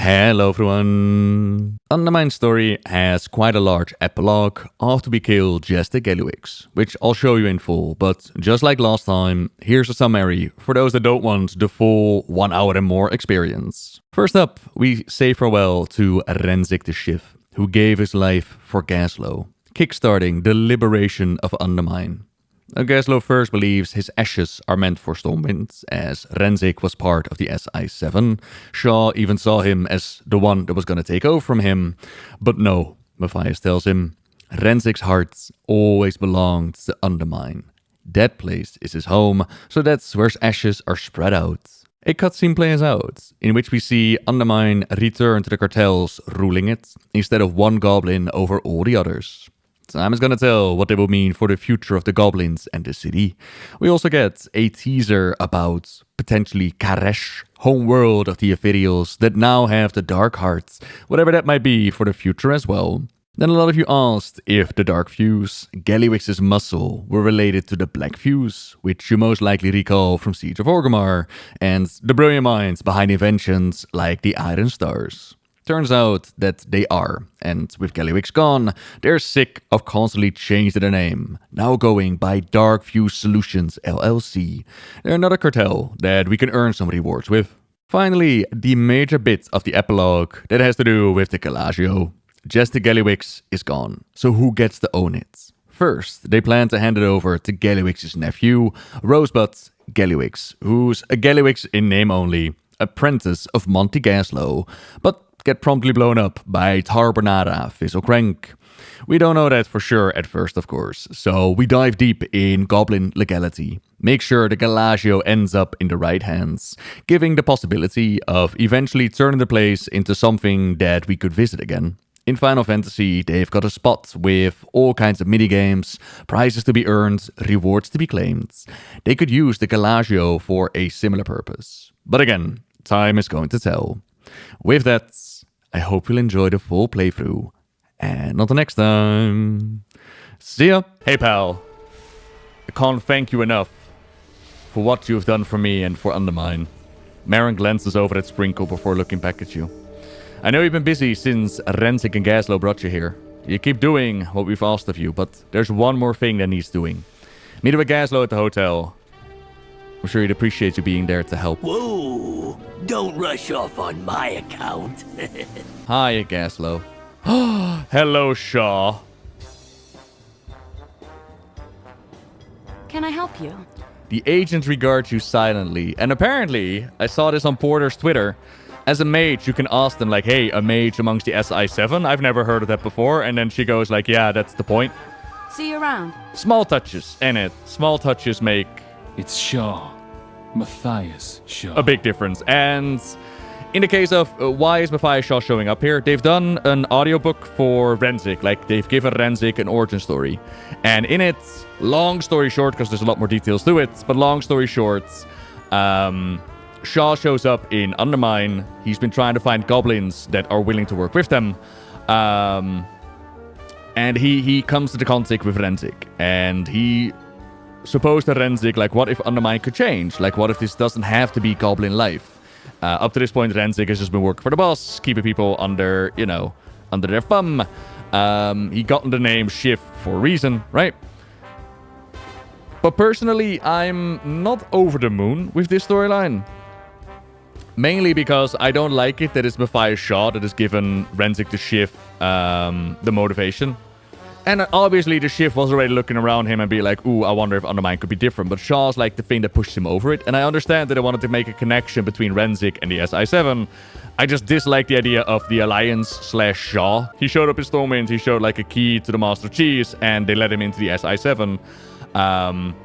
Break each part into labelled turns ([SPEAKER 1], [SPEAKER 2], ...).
[SPEAKER 1] Hello everyone! Undermine's story has quite a large epilogue after we kill just the Gallywix, which I'll show you in full, but just like last time, here's a summary for those that don't want the full 1 hour and more experience. First up, we say farewell to Renzik the Shiv, who gave his life for Gallagio, kickstarting the liberation of Undermine. Gallagio first believes his ashes are meant for Stormwind, as Renzik was part of the SI7. Shaw even saw him as the one that was going to take over from him. But no, Matthias tells him, Renzik's heart always belonged to Undermine. That place is his home, so that's where his ashes are spread out. A cutscene plays out, in which we see Undermine return to the cartels ruling it, instead of one goblin over all the others. Time is gonna tell what they will mean for the future of the goblins and the city. We also get a teaser about potentially Karesh, home world of the Ethereals that now have the Dark Hearts, whatever that might be for the future as well. Then a lot of you asked if the Dark Fuse, Gallywix's muscle, were related to the Blackfuse, which you most likely recall from Siege of Orgrimmar, and the brilliant minds behind inventions like the Iron Stars. Turns out that they are, and with Gallywix gone, they're sick of constantly changing their name, now going by Dark Fuse Solutions LLC. They're another cartel that we can earn some rewards with. Finally, the major bit of the epilogue that has to do with the Gallagio. Just the Gallywix is gone, so who gets to own it? First, they plan to hand it over to Gallywix's nephew, Rosebud Gallywix, who's a Gallywix in name only, apprentice of Monty Gaslow, but get promptly blown up by Tarbonara Fizzlecrank. We don't know that for sure at first, of course, so we dive deep in Goblin legality, make sure the Gallagio ends up in the right hands, giving the possibility of eventually turning the place into something that we could visit again. In Final Fantasy, they've got a spot with all kinds of minigames, prizes to be earned, rewards to be claimed. They could use the Gallagio for a similar purpose. But again, time is going to tell. With that, I hope you'll enjoy the full playthrough. And until next time, see ya! Hey pal, I can't thank you enough for what you've done for me and for Undermine. Marin glances over at Sprinkle before looking back at you. I know you've been busy since Renzik and Gallagio brought you here. You keep doing what we've asked of you, but there's one more thing that needs doing. Meet up with Gallagio at the hotel. I'm sure he'd appreciate you being there to help.
[SPEAKER 2] Whoa! Don't rush off on my account.
[SPEAKER 1] Hi, Gallagio. Hello, Shaw.
[SPEAKER 3] Can I help you?
[SPEAKER 1] The agent regards you silently, and apparently, I saw this on Porter's Twitter. As a mage, you can ask them like, hey, a mage amongst the SI7? I've never heard of that before. And then she goes like, yeah, that's the point.
[SPEAKER 3] See you around.
[SPEAKER 1] Small touches, innit? Small touches make...
[SPEAKER 4] It's Shaw. Matthias Shaw.
[SPEAKER 1] A big difference. And in the case of why is Matthias Shaw showing up here, they've done an audiobook for Renzik. Like, they've given Renzik an origin story. And in it, long story short, because there's a lot more details to it, but long story short, Shaw shows up in Undermine. He's been trying to find goblins that are willing to work with them. And he comes to the contact with Renzik. And he supposed to Renzik, like, what if Undermine could change? Like, what if this doesn't have to be goblin life? Up to this point, Renzik has just been working for the boss, keeping people under, you know, under their thumb. He got the name Shiv for a reason, right? But personally, I'm not over the moon with this storyline. Mainly because I don't like it that it's Matthias Shaw that has given Renzik the Shiv the motivation. And obviously the Shiv was already looking around him and be like, ooh, I wonder if Undermine could be different. But Shaw's like the thing that pushed him over it. And I understand that I wanted to make a connection between Renzik and the SI7. I just dislike the idea of the Alliance/Shaw. He showed up in Stormwind, he showed like a key to the Master Cheese, and they let him into the SI7. And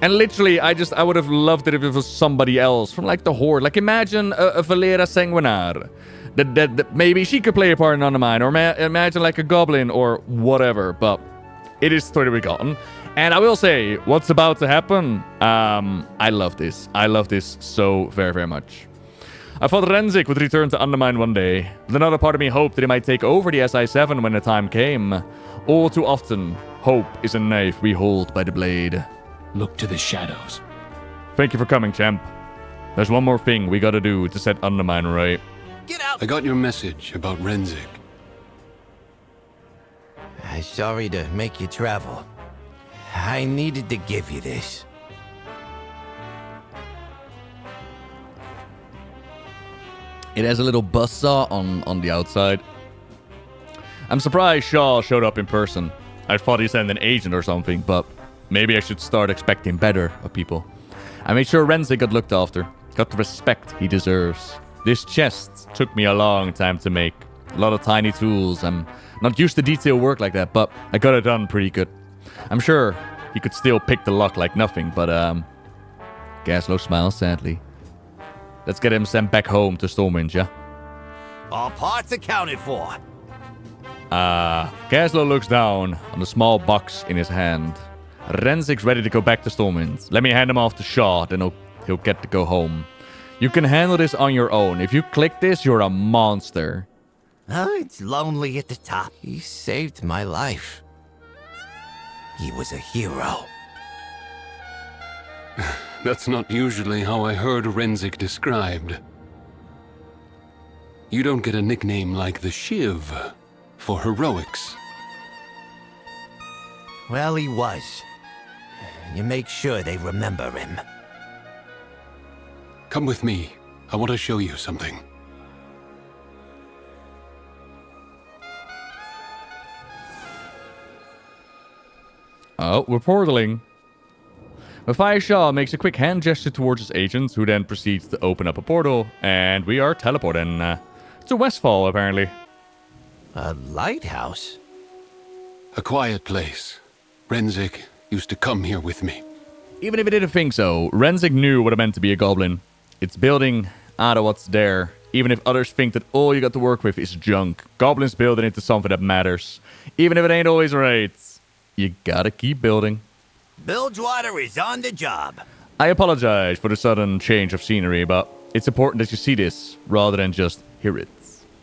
[SPEAKER 1] literally, I would have loved it if it was somebody else from like the Horde. Like imagine a Valera Sanguinar. That maybe she could play a part in Undermine, or imagine like a Goblin or whatever, but it is totally gotten. And I will say, what's about to happen, I love this. I love this so very, very much. I thought Renzik would return to Undermine one day, but another part of me hoped that he might take over the SI7 when the time came. All too often, hope is a knife we hold by the blade.
[SPEAKER 4] Look to the shadows.
[SPEAKER 1] Thank you for coming, champ. There's one more thing we gotta do to set Undermine right.
[SPEAKER 2] Get out!
[SPEAKER 5] I got your message about Renzik.
[SPEAKER 2] I'm sorry to make you travel. I needed to give you this.
[SPEAKER 1] It has a little buzzsaw on the outside. I'm surprised Shaw showed up in person. I thought he sent an agent or something, but maybe I should start expecting better of people. I made sure Renzik got looked after, got the respect he deserves. This chest took me a long time to make. A lot of tiny tools. I'm not used to detail work like that, but I got it done pretty good. I'm sure he could still pick the lock like nothing, but Gallagio smiles sadly. Let's get him sent back home to Stormwind, yeah?
[SPEAKER 2] All parts accounted for.
[SPEAKER 1] Gallagio looks down on the small box in his hand. Renzik's ready to go back to Stormwind. Let me hand him off to Shaw, then he'll get to go home. You can handle this on your own. If you click this, you're a monster.
[SPEAKER 2] Oh, it's lonely at the top. He saved my life. He was a hero.
[SPEAKER 5] That's not usually how I heard Renzik described. You don't get a nickname like the Shiv for heroics.
[SPEAKER 2] Well, he was. You make sure they remember him.
[SPEAKER 5] Come with me. I want to show you something.
[SPEAKER 1] Oh, we're portaling. Matthias Shaw makes a quick hand gesture towards his agent, who then proceeds to open up a portal, and we are teleporting to Westfall, apparently.
[SPEAKER 2] A lighthouse?
[SPEAKER 5] A quiet place. Renzik used to come here with me.
[SPEAKER 1] Even if he didn't think so, Renzik knew what it meant to be a goblin. It's building out of what's there, even if others think that all you got to work with is junk. Goblins build it into something that matters. Even if it ain't always right, you gotta keep building.
[SPEAKER 2] Bilgewater is on the job.
[SPEAKER 1] I apologize for the sudden change of scenery, but it's important that you see this, rather than just hear it.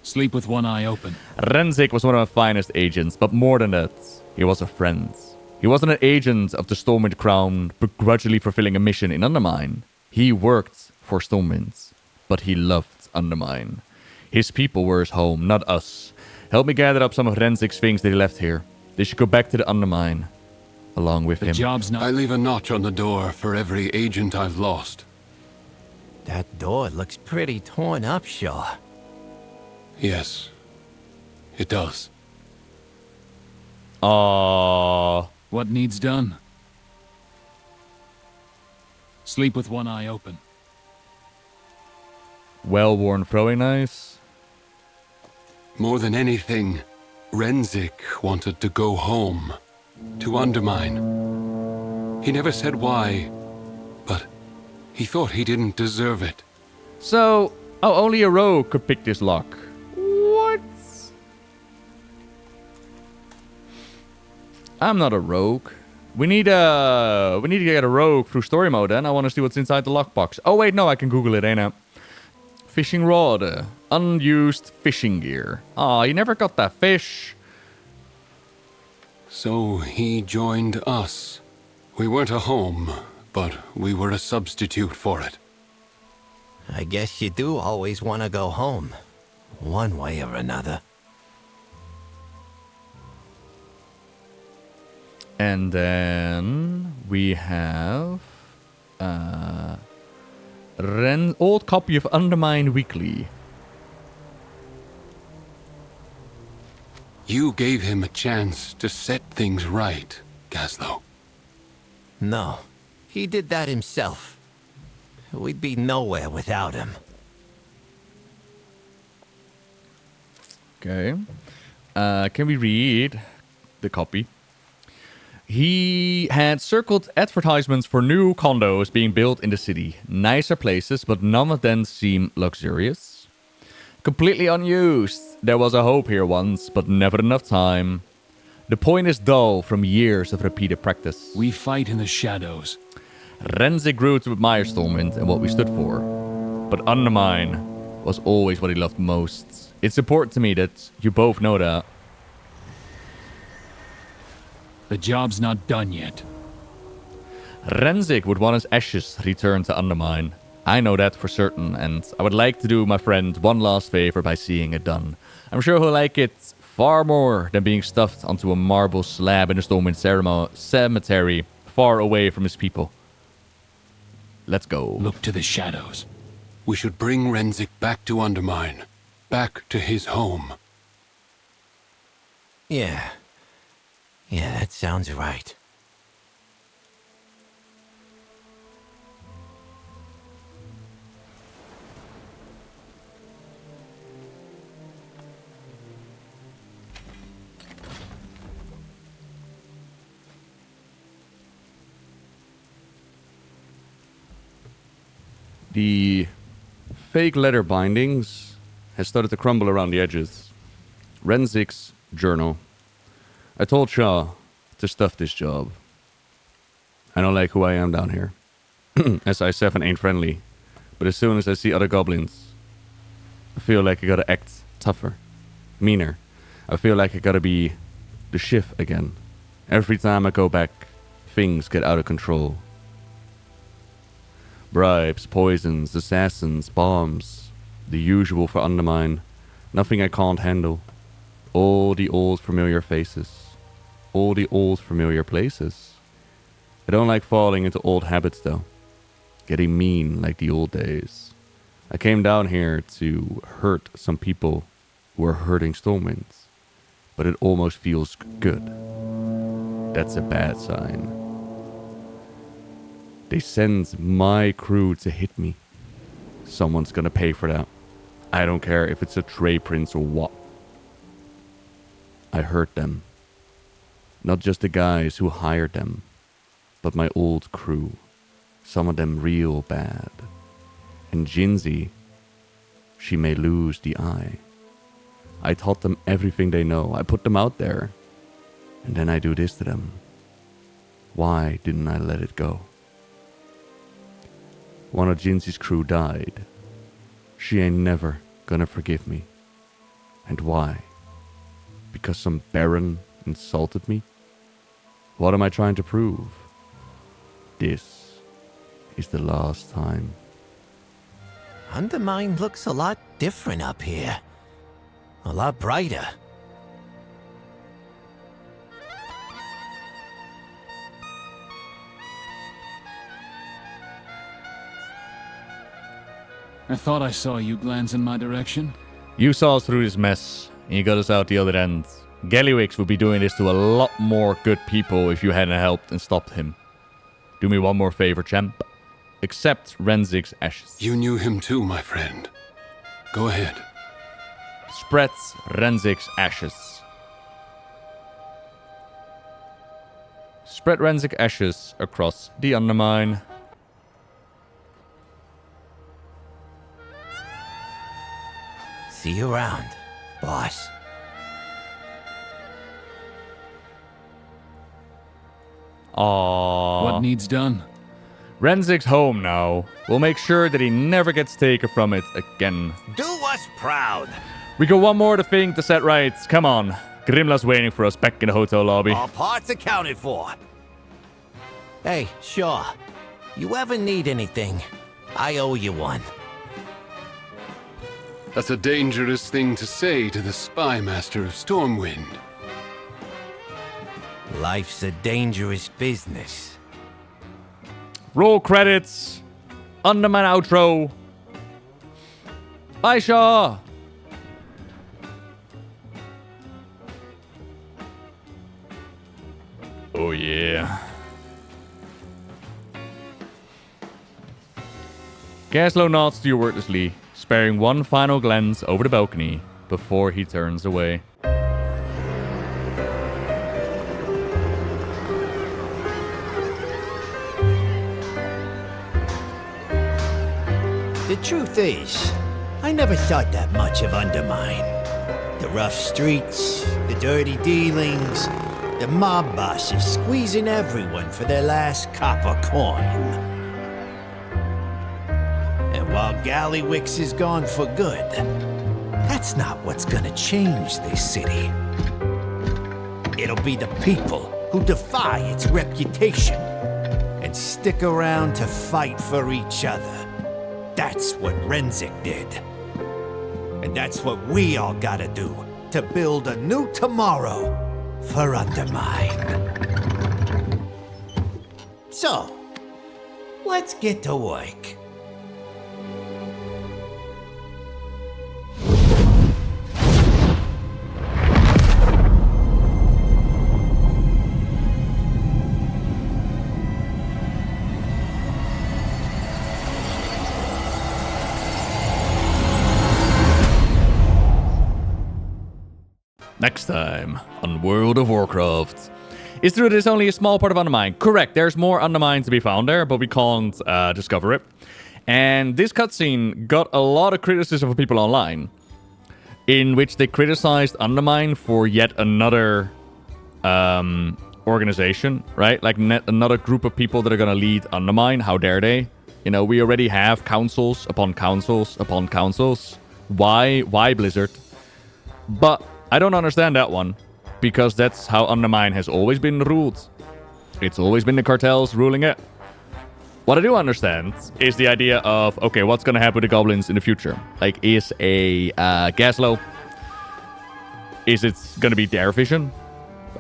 [SPEAKER 4] Sleep with one eye open.
[SPEAKER 1] Renzik was one of my finest agents, but more than that, he was a friend. He wasn't an agent of the Stormwind Crown, begrudgingly fulfilling a mission in Undermine. He worked for Stormwind, but he loved Undermine. His people were his home, not us. Help me gather up some of Renzik's things that he left here. They should go back to the Undermine, along with him.
[SPEAKER 4] The job's not...
[SPEAKER 5] I leave a notch on the door for every agent I've lost.
[SPEAKER 2] That door looks pretty torn up, Shaw.
[SPEAKER 5] Yes, it does.
[SPEAKER 4] What needs done? Sleep with one eye open.
[SPEAKER 1] Well-worn throwing knives.
[SPEAKER 5] More than anything, Renzik wanted to go home. To Undermine. He never said why, but he thought he didn't deserve it.
[SPEAKER 1] So, only a rogue could pick this lock. What? I'm not a rogue. We need to get a rogue through story mode then. I want to see what's inside the lockbox. Oh wait, no, I can Google it, ain't I? Fishing rod. Unused fishing gear. Aw, you never got that fish.
[SPEAKER 5] So he joined us. We weren't a home, but we were a substitute for it.
[SPEAKER 2] I guess you do always want to go home, one way or another.
[SPEAKER 1] And then we have old copy of Undermine Weekly.
[SPEAKER 5] You gave him a chance to set things right, Gallagio.
[SPEAKER 2] No, he did that himself. We'd be nowhere without him.
[SPEAKER 1] Okay. Can we read the copy? He had circled advertisements for new condos being built in the city. Nicer places, but none of them seem luxurious. Completely unused. There was a hope here once, but never enough time. The point is dull from years of repeated practice.
[SPEAKER 4] We fight in the shadows.
[SPEAKER 1] Renzik grew to admire Stormwind and what we stood for. But Undermine was always what he loved most. It's important to me that you both know that.
[SPEAKER 4] The job's not done yet.
[SPEAKER 1] Renzik would want his ashes returned to Undermine. I know that for certain, and I would like to do my friend one last favor by seeing it done. I'm sure he'll like it far more than being stuffed onto a marble slab in a Stormwind cemetery far away from his people. Let's go.
[SPEAKER 4] Look to the shadows.
[SPEAKER 5] We should bring Renzik back to Undermine. Back to his home.
[SPEAKER 2] Yeah, that sounds right.
[SPEAKER 1] The fake leather bindings has started to crumble around the edges. Renzik's journal. I told Shaw to stuff this job. I don't like who I am down here. As I7 ain't friendly. But as soon as I see other goblins, I feel like I gotta act tougher, meaner. I feel like I gotta be the Shiv again. Every time I go back, things get out of control. Bribes, poisons, assassins, bombs. The usual for Undermine. Nothing I can't handle. All the old familiar faces. All the old familiar places. I don't like falling into old habits though. Getting mean like the old days. I came down here to hurt some people who are hurting Stormwinds. But it almost feels good. That's a bad sign. They send my crew to hit me. Someone's gonna pay for that. I don't care if it's a Trey Prince or what. I hurt them. Not just the guys who hired them, but my old crew. Some of them real bad. And Jinzi, she may lose the eye. I taught them everything they know. I put them out there. And then I do this to them. Why didn't I let it go? One of Jinzi's crew died. She ain't never gonna forgive me. And why? Because some Baron insulted me? What am I trying to prove? This is the last time.
[SPEAKER 2] Undermine looks a lot different up here. A lot brighter.
[SPEAKER 4] I thought I saw you glance in my direction.
[SPEAKER 1] You saw us through this mess, and you got us out the other end. Gallywix would be doing this to a lot more good people if you hadn't helped and stopped him. Do me one more favor, champ. Accept Renzik's ashes.
[SPEAKER 5] You knew him too, my friend. Go ahead.
[SPEAKER 1] Spread Renzik's ashes. Spread Renzik ashes across the Undermine.
[SPEAKER 2] See you around, boss.
[SPEAKER 1] Aww.
[SPEAKER 4] What needs done?
[SPEAKER 1] Renzik's home now. We'll make sure that he never gets taken from it again.
[SPEAKER 2] Do us proud.
[SPEAKER 1] We got one more thing to set right. Come on. Grimla's waiting for us back in the hotel lobby.
[SPEAKER 2] All parts accounted for. Hey, Shaw. You ever need anything, I owe you one.
[SPEAKER 5] That's a dangerous thing to say to the spy master of Stormwind.
[SPEAKER 2] Life's a dangerous business.
[SPEAKER 1] Roll credits. Undermine outro. Bye, Shaw. Oh, yeah. Gaslow nods to you wordlessly, sparing one final glance over the balcony before he turns away.
[SPEAKER 6] The truth is, I never thought that much of Undermine. The rough streets, the dirty dealings, the mob bosses squeezing everyone for their last copper coin. And while Gallywix is gone for good, that's not what's gonna change this city. It'll be the people who defy its reputation and stick around to fight for each other. That's what Renzik did. And that's what we all gotta do to build a new tomorrow for Undermine. So, let's get to work.
[SPEAKER 1] Next time on World of Warcraft. It's true there's only a small part of Undermine. Correct, there's more Undermine to be found there, but we can't discover it. And this cutscene got a lot of criticism from people online, in which they criticized Undermine for yet another organization, right? Like another group of people that are gonna lead Undermine. How dare they? You know, we already have councils upon councils upon councils. Why Blizzard? But I don't understand that one, because that's how Undermine has always been ruled. It's always been the cartels ruling it. What I do understand is the idea of, okay, what's going to happen with the goblins in the future? Like, is a Gallagio, is it going to be their vision?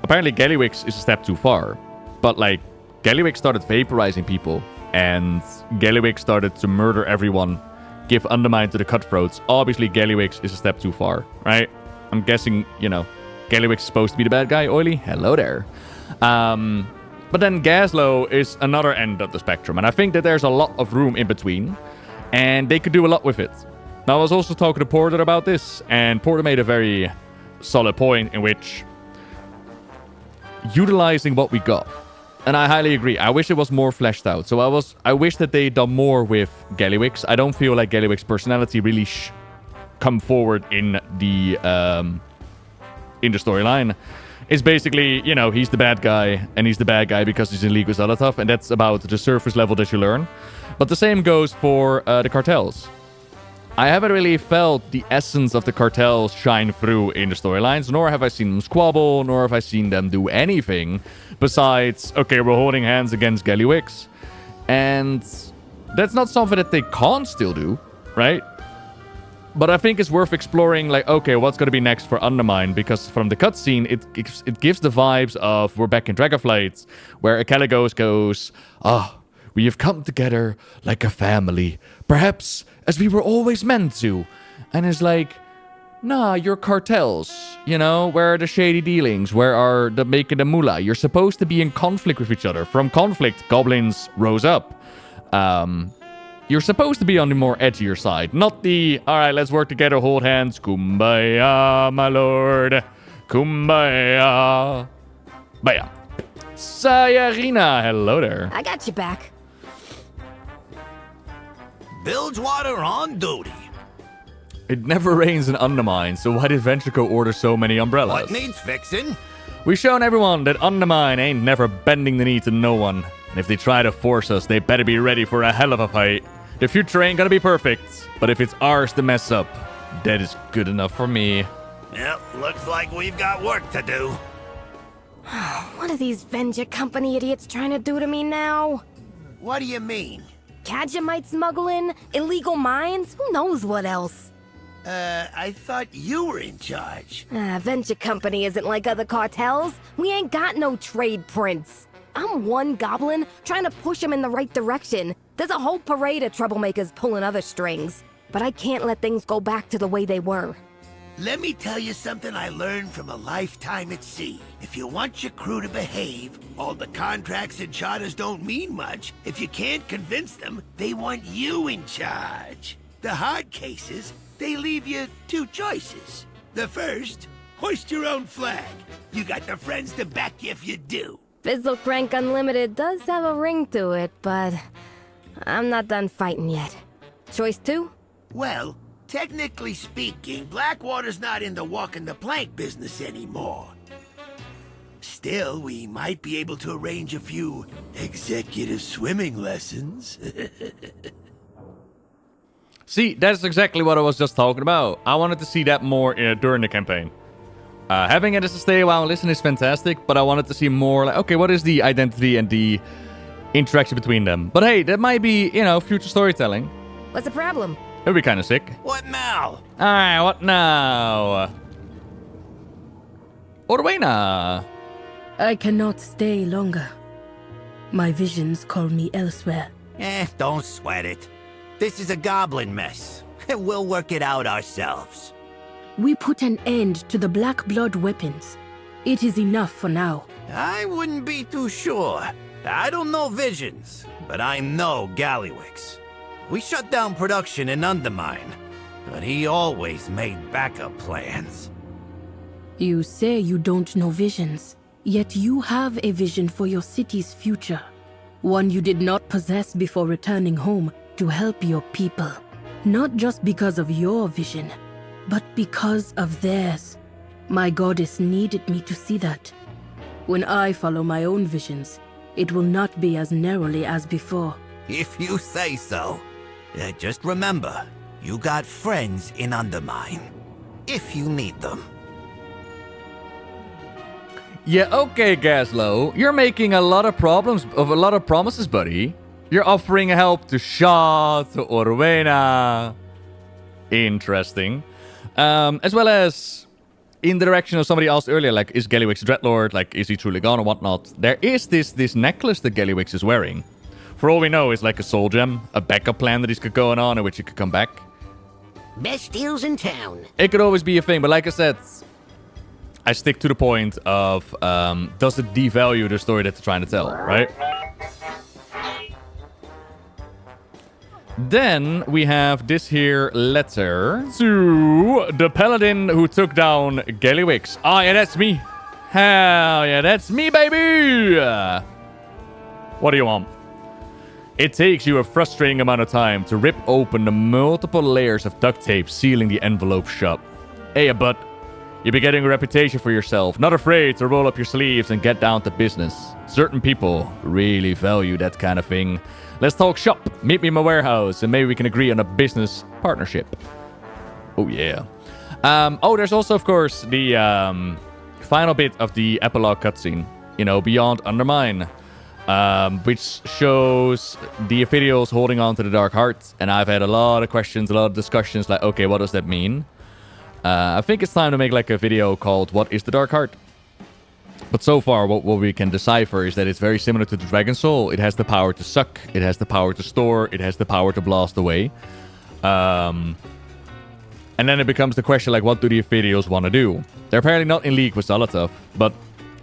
[SPEAKER 1] Apparently Gallywix is a step too far, but like, Gallywix started vaporizing people, and Gallywix started to murder everyone, give Undermine to the cutthroats. Obviously Gallywix is a step too far, right? I'm guessing, you know, Gallywix is supposed to be the bad guy. Oily, hello there. But then Gallagio is another end of the spectrum, and I think that there's a lot of room in between, and they could do a lot with it. Now, I was also talking to Porter about this, and Porter made a very solid point in which utilizing what we got, and I highly agree. I wish it was more fleshed out. So I wish that they'd done more with Gallywix. I don't feel like Gallywix's personality really come forward in the storyline. It's basically, you know, he's the bad guy, and he's the bad guy because he's in league with Xal'atath, and that's about the surface level that you learn. But the same goes for the cartels. I haven't really felt the essence of the cartels shine through in the storylines, nor have I seen them squabble, nor have I seen them do anything besides, okay, we're holding hands against Gallywix. And that's not something that they can't still do, right? But I think it's worth exploring, like, okay, what's going to be next for Undermine? Because from the cutscene, it gives the vibes of we're back in Dragonflight, where Gallagio goes, we have come together like a family, perhaps as we were always meant to. And it's like, nah, you're cartels, you know? Where are the shady dealings? Where are the making the moolah? You're supposed to be in conflict with each other. From conflict, goblins rose up. You're supposed to be on the more edgier side, not the, all right, let's work together, hold hands, kumbaya, my lord, kumbaya. Baya. Sayarina, hello there.
[SPEAKER 3] I got you back.
[SPEAKER 2] Bilgewater on duty.
[SPEAKER 1] It never rains in Undermine, so why did Ventrico order so many umbrellas?
[SPEAKER 2] What needs fixing?
[SPEAKER 1] We've shown everyone that Undermine ain't never bending the knee to no one. And if they try to force us, they better be ready for a hell of a fight. The future ain't gonna be perfect, but if it's ours to mess up, that is good enough for me.
[SPEAKER 2] Yep, looks like we've got work to do.
[SPEAKER 3] What are these Venja Company idiots trying to do to me now?
[SPEAKER 2] What do you mean?
[SPEAKER 3] Kajamite smuggling? Illegal mines? Who knows what else?
[SPEAKER 2] I thought you were in charge.
[SPEAKER 3] Venture Company isn't like other cartels. We ain't got no trade prints. I'm one goblin trying to push them in the right direction. There's a whole parade of troublemakers pulling other strings. But I can't let things go back to the way they were.
[SPEAKER 2] Let me tell you something I learned from a lifetime at sea. If you want your crew to behave, all the contracts and charters don't mean much. If you can't convince them, they want you in charge. The hard cases, they leave you two choices. The first, hoist your own flag. You got the friends to back you if you do.
[SPEAKER 3] Fizzle Crank Unlimited does have a ring to it, but I'm not done fighting yet. Choice 2?
[SPEAKER 2] Well, technically speaking, Blackwater's not in the walking the plank business anymore. Still, we might be able to arrange a few executive swimming lessons.
[SPEAKER 1] See, that's exactly what I was just talking about. I wanted to see that more during the campaign. Having it as a stay a while and listen is fantastic, but I wanted to see more like, okay, what is the identity and the interaction between them? But hey, that might be, you know, future storytelling.
[SPEAKER 3] What's the problem?
[SPEAKER 1] It'd be kind of sick.
[SPEAKER 6] What now?
[SPEAKER 1] Alright, what now? Orwena.
[SPEAKER 7] I cannot stay longer. My visions call me elsewhere.
[SPEAKER 6] Don't sweat it. This is a goblin mess. We'll work it out ourselves.
[SPEAKER 7] We put an end to the black blood weapons. It is enough for now.
[SPEAKER 6] I wouldn't be too sure. I don't know visions, but I know Gallywix. We shut down production in Undermine, but he always made backup plans.
[SPEAKER 7] You say you don't know visions, yet you have a vision for your city's future. One you did not possess before returning home to help your people. Not just because of your vision, but because of theirs. My goddess needed me to see that. When I follow my own visions, it will not be as narrowly as before.
[SPEAKER 6] If you say so. Just remember, you got friends in Undermine. If you need them.
[SPEAKER 1] Yeah, okay, Gaslow. You're making a lot of promises, buddy. You're offering help to Shaw, to Orwena. Interesting. As well as in the direction of somebody asked earlier, like, is Gallywix a Dreadlord? Like, is he truly gone or whatnot? There is this necklace that Gallywix is wearing. For all we know, it's like a soul gem, a backup plan that he's got going on in which he could come back.
[SPEAKER 2] Best deals in town.
[SPEAKER 1] It could always be a thing, but like I said, I stick to the point of, does it devalue the story that they're trying to tell, right? Then we have this here letter to the paladin who took down Gallywix. Oh yeah, that's me. Hell yeah, that's me, baby. What do you want? It takes you a frustrating amount of time to rip open the multiple layers of duct tape sealing the envelope shut. Hey, bud, you'll be getting a reputation for yourself. Not afraid to roll up your sleeves and get down to business. Certain people really value that kind of thing. Let's talk shop. Meet me in my warehouse and maybe we can agree on a business partnership. Oh, yeah. There's also, of course, the final bit of the epilogue cutscene. You know, Beyond Undermine. Which shows the Epidials holding on to the Dark Heart. And I've had a lot of questions, a lot of discussions like, okay, what does that mean? I think it's time to make like a video called What is the Dark Heart? But so far, what we can decipher is that it's very similar to the Dragon Soul. It has the power to suck, it has the power to store, it has the power to blast away. And then it becomes the question, like, what do the Epidials want to do? They're apparently not in league with Xal'atath, but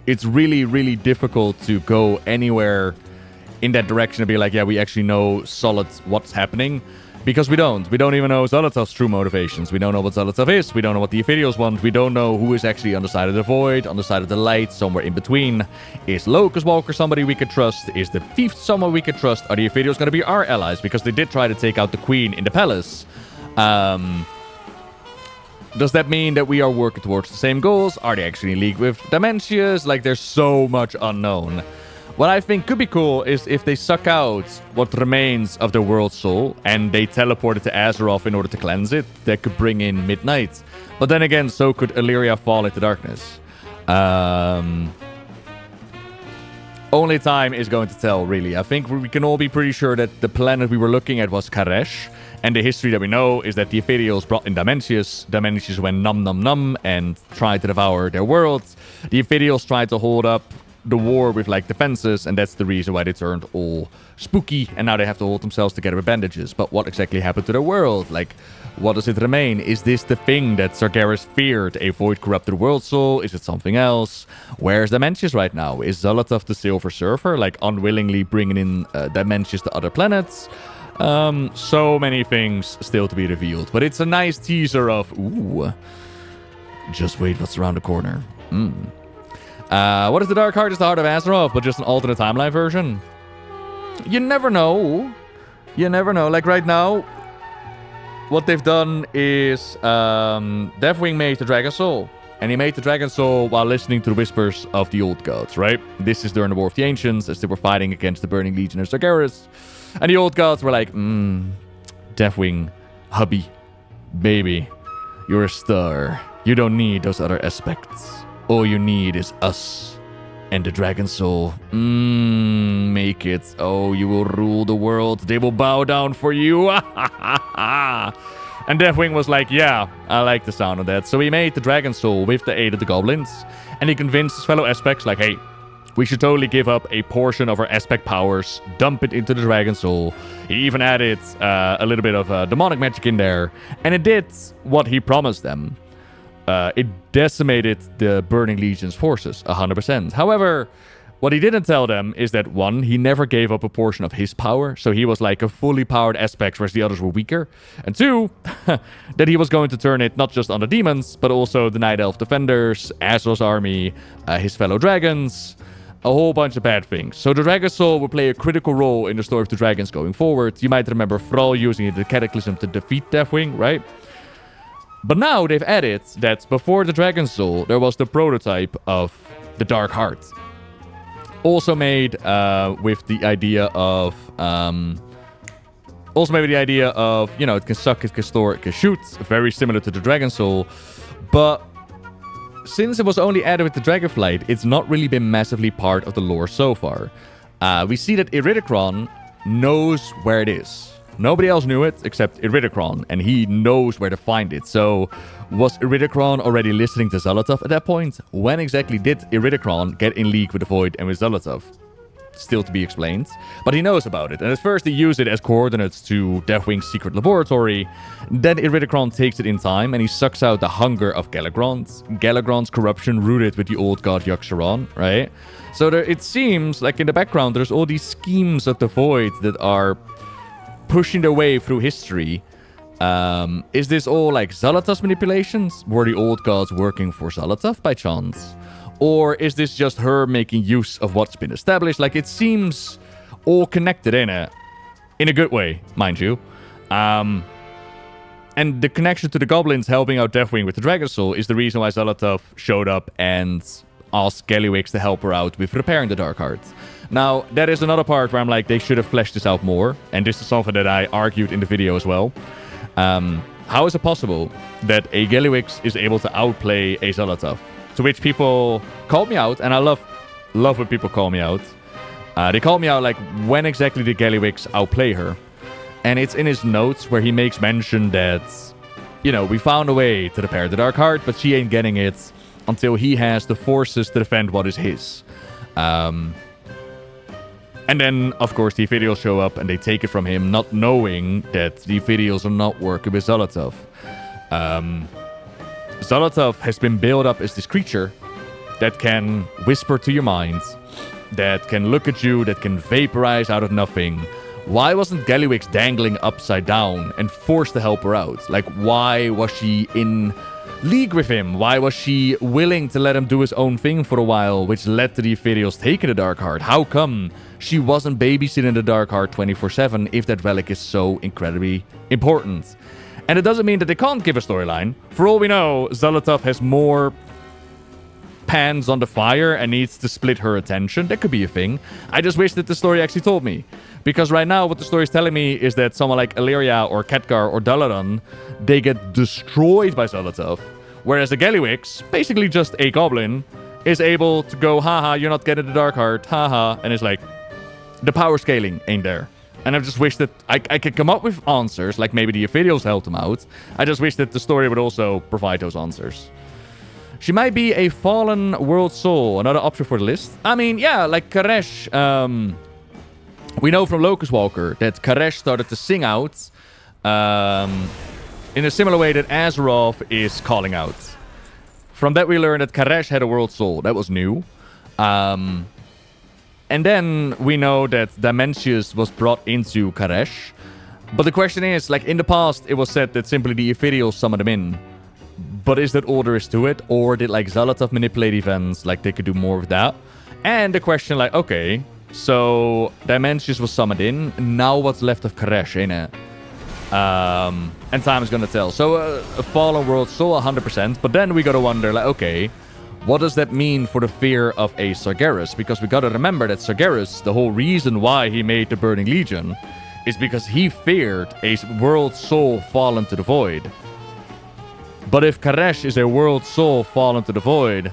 [SPEAKER 1] it's really, really difficult to go anywhere in that direction and be like, yeah, we actually know solid what's happening. Because we don't. We don't even know Xal'atath's true motivations. We don't know what Xal'atath is. We don't know what the Epidials want. We don't know who is actually on the side of the void, on the side of the light, somewhere in between. Is Locust Walker somebody we could trust? Is the Thief someone we could trust? Are the Epidials going to be our allies? Because they did try to take out the Queen in the palace. Does that mean that we are working towards the same goals? Are they actually in league with Dementius? Like, there's so much unknown. What I think could be cool is if they suck out what remains of the World Soul and they teleport it to Azeroth in order to cleanse it. That could bring in Midnight. But then again, so could Illyria fall into darkness. Only time is going to tell, really. I think we can all be pretty sure that the planet we were looking at was Karesh. And the history that we know is that the Epidials brought in Dementius. Dementius went num and tried to devour their world. The Epidials tried to hold up the war with like defenses, and that's the reason why they turned all spooky, and now they have to hold themselves together with bandages. But what exactly happened to their world? Like, what does it remain? Is this the thing that Sargeras feared? A void corrupted world soul? Is it something else? Where's Dementius right now? Is Xal'atath the Silver Surfer, like unwillingly bringing in Dementius to other planets? So many things still to be revealed, but it's a nice teaser of, ooh, just wait what's around the corner. What is the Dark Heart? It's the Heart of Azeroth, but just an alternate timeline version. You never know. You never know. Like right now, what they've done is Deathwing made the Dragon Soul. And he made the Dragon Soul while listening to the whispers of the old gods, right? This is during the War of the Ancients, as they were fighting against the Burning Legion of Sargeras. And the old gods were like, Deathwing, hubby, baby, you're a star. You don't need those other aspects. All you need is us. And the Dragon Soul. Make it. Oh, you will rule the world. They will bow down for you. And Deathwing was like, yeah, I like the sound of that. So he made the Dragon Soul with the aid of the goblins. And he convinced his fellow aspects, like, hey, we should totally give up a portion of our aspect powers, dump it into the Dragon Soul. He even added a little bit of demonic magic in there. And it did what he promised them. It decimated the Burning Legion's forces, 100%. However, what he didn't tell them is that, one, he never gave up a portion of his power, so he was like a fully powered aspect, whereas the others were weaker. And two, that he was going to turn it not just on the demons, but also the Night Elf Defenders, Azrael's army, his fellow dragons, a whole bunch of bad things. So the Dragon Soul will play a critical role in the story of the dragons going forward. You might remember Thrall using the Cataclysm to defeat Deathwing, right? But now they've added that before the Dragon Soul, there was the prototype of the Dark Heart. Also made with the idea of... you know, it can suck, it can store, it can shoot. Very similar to the Dragon Soul. But since it was only added with the Dragonflight, it's not really been massively part of the lore so far. We see that Iridikron knows where it is. Nobody else knew it except Iridikron, and he knows where to find it. So, was Iridikron already listening to Xal'atath at that point? When exactly did Iridikron get in league with the Void and with Xal'atath? Still to be explained. But he knows about it, and at first he used it as coordinates to Deathwing's secret laboratory. Then Iridikron takes it in time, and he sucks out the hunger of Gallagron's corruption rooted with the old god Yogg-Saron, right? So it seems like in the background there's all these schemes of the Void that are pushing their way through history. Is this all like Xal'atath's manipulations? Were the old gods working for Xal'atath by chance? Or is this just her making use of what's been established? Like, it seems all connected in a good way, mind you. And the connection to the goblins helping out Deathwing with the Dragon Soul is the reason why Xal'atath showed up and asked Gallywix to help her out with repairing the Dark Heart. Now, that is another part where I'm like, they should have fleshed this out more. And this is something that I argued in the video as well. How is it possible that a Gallywix is able to outplay a Xal'atath? To which people called me out, and I love when people call me out. They called me out like, when exactly did Gallywix outplay her? And it's in his notes where he makes mention that, you know, we found a way to repair the Dark Heart, but she ain't getting it until he has the forces to defend what is his. And then, of course, the Epilogues show up and they take it from him, not knowing that the Epilogues are not working with Xal'atath. Xal'atath has been built up as this creature that can whisper to your mind, that can look at you, that can vaporize out of nothing. Why wasn't Gallywix dangling upside down and forced to help her out? Like, why was she in league with him? Why was she willing to let him do his own thing for a while, which led to the Epilogues taking the Dark Heart? How come she wasn't babysitting the Dark Heart 24/7 if that relic is so incredibly important? And it doesn't mean that they can't give a storyline. For all we know, Xal'atath has more pans on the fire and needs to split her attention. That could be a thing. I just wish that the story actually told me. Because right now, what the story is telling me is that someone like Illyria or Khadgar or Dalaran, they get destroyed by Xal'atath. Whereas the Gallywix, basically just a goblin, is able to go, haha, you're not getting the Dark Heart, haha. And it's like, the power scaling ain't there. And I just wish that I could come up with answers, like maybe the Epilogues helped them out. I just wish that the story would also provide those answers. She might be a fallen world soul, another option for the list. I mean, yeah, like Karesh. We know from Locust Walker that Karesh started to sing out in a similar way that Azeroth is calling out. From that we learned that Karesh had a world soul. That was new. And then we know that Dimensius was brought into Karesh. But the question is, like in the past, it was said that simply the Epilogues summoned them in. But is that all there is to it? Or did like Xal'atath manipulate events? Like they could do more with that? And the question like, okay, so Dimensius was summoned in. Now what's left of Karesh, ain't it? And time is gonna tell. So a fallen world soul 100%. But then we gotta wonder like, okay, what does that mean for the fear of a Sargeras? Because we gotta remember that Sargeras, the whole reason why he made the Burning Legion, is because he feared a world soul fallen to the void. But if Karesh is a world soul fallen to the void,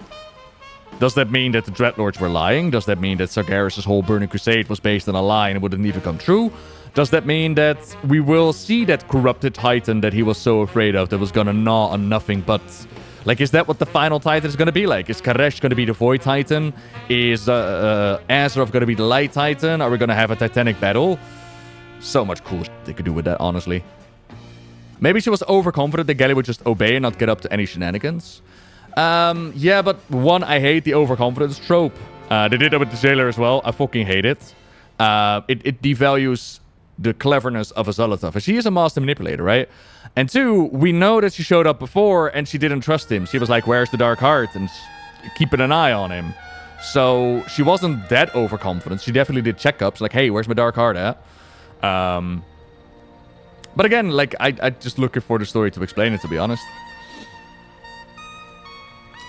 [SPEAKER 1] Does that mean that the Dreadlords were lying? Does that mean that Sargeras' whole Burning Crusade was based on a lie and it wouldn't even come true? Does that mean that we will see that corrupted Titan that he was so afraid of that was gonna gnaw on nothing but... Like, is that what the final Titan is gonna be like? Is Karesh gonna be the Void Titan? Is Azeroth gonna be the Light Titan? Are we gonna have a Titanic battle? So much cool shit they could do with that, honestly. Maybe she was overconfident that Galley would just obey and not get up to any shenanigans. Yeah, but one, I hate the overconfidence trope. They did that with the Jailer as well. I fucking hate it. It devalues the cleverness of a Xal'atath. She is a master manipulator, right? And two, we know that she showed up before and she didn't trust him. She was like, where's the Dark Heart? And keeping an eye on him. So she wasn't that overconfident. She definitely did checkups, like, hey, where's my Dark Heart at? But again, like, I just looking for the story to explain it, to be honest.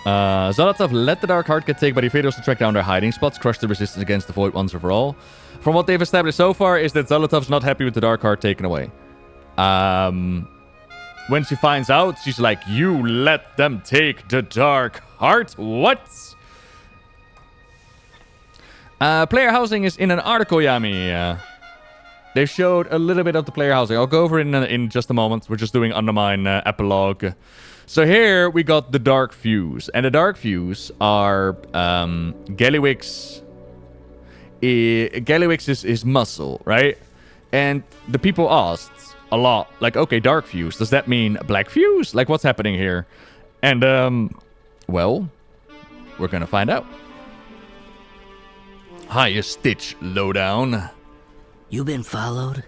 [SPEAKER 1] Xal'atath let the Dark Heart get taken by the Invaders to track down their hiding spots, crush the resistance against the Void once and for all. From what they've established so far is that Xal'atath's not happy with the Dark Heart taken away. When she finds out, she's like, you let them take the Dark Heart? What? Player housing is in an article, Yami. They showed a little bit of the player housing. I'll go over it in just a moment. We're just doing Undermine Epilogue. So here we got the Darkfuse. And the Darkfuse are Gallywix. Gallywix is his muscle, right? And the people asked a lot, like, okay, Darkfuse, does that mean Blackfuse? Like, what's happening here? And, well, we're gonna find out. Hiya, Stitch, lowdown.
[SPEAKER 2] You been followed?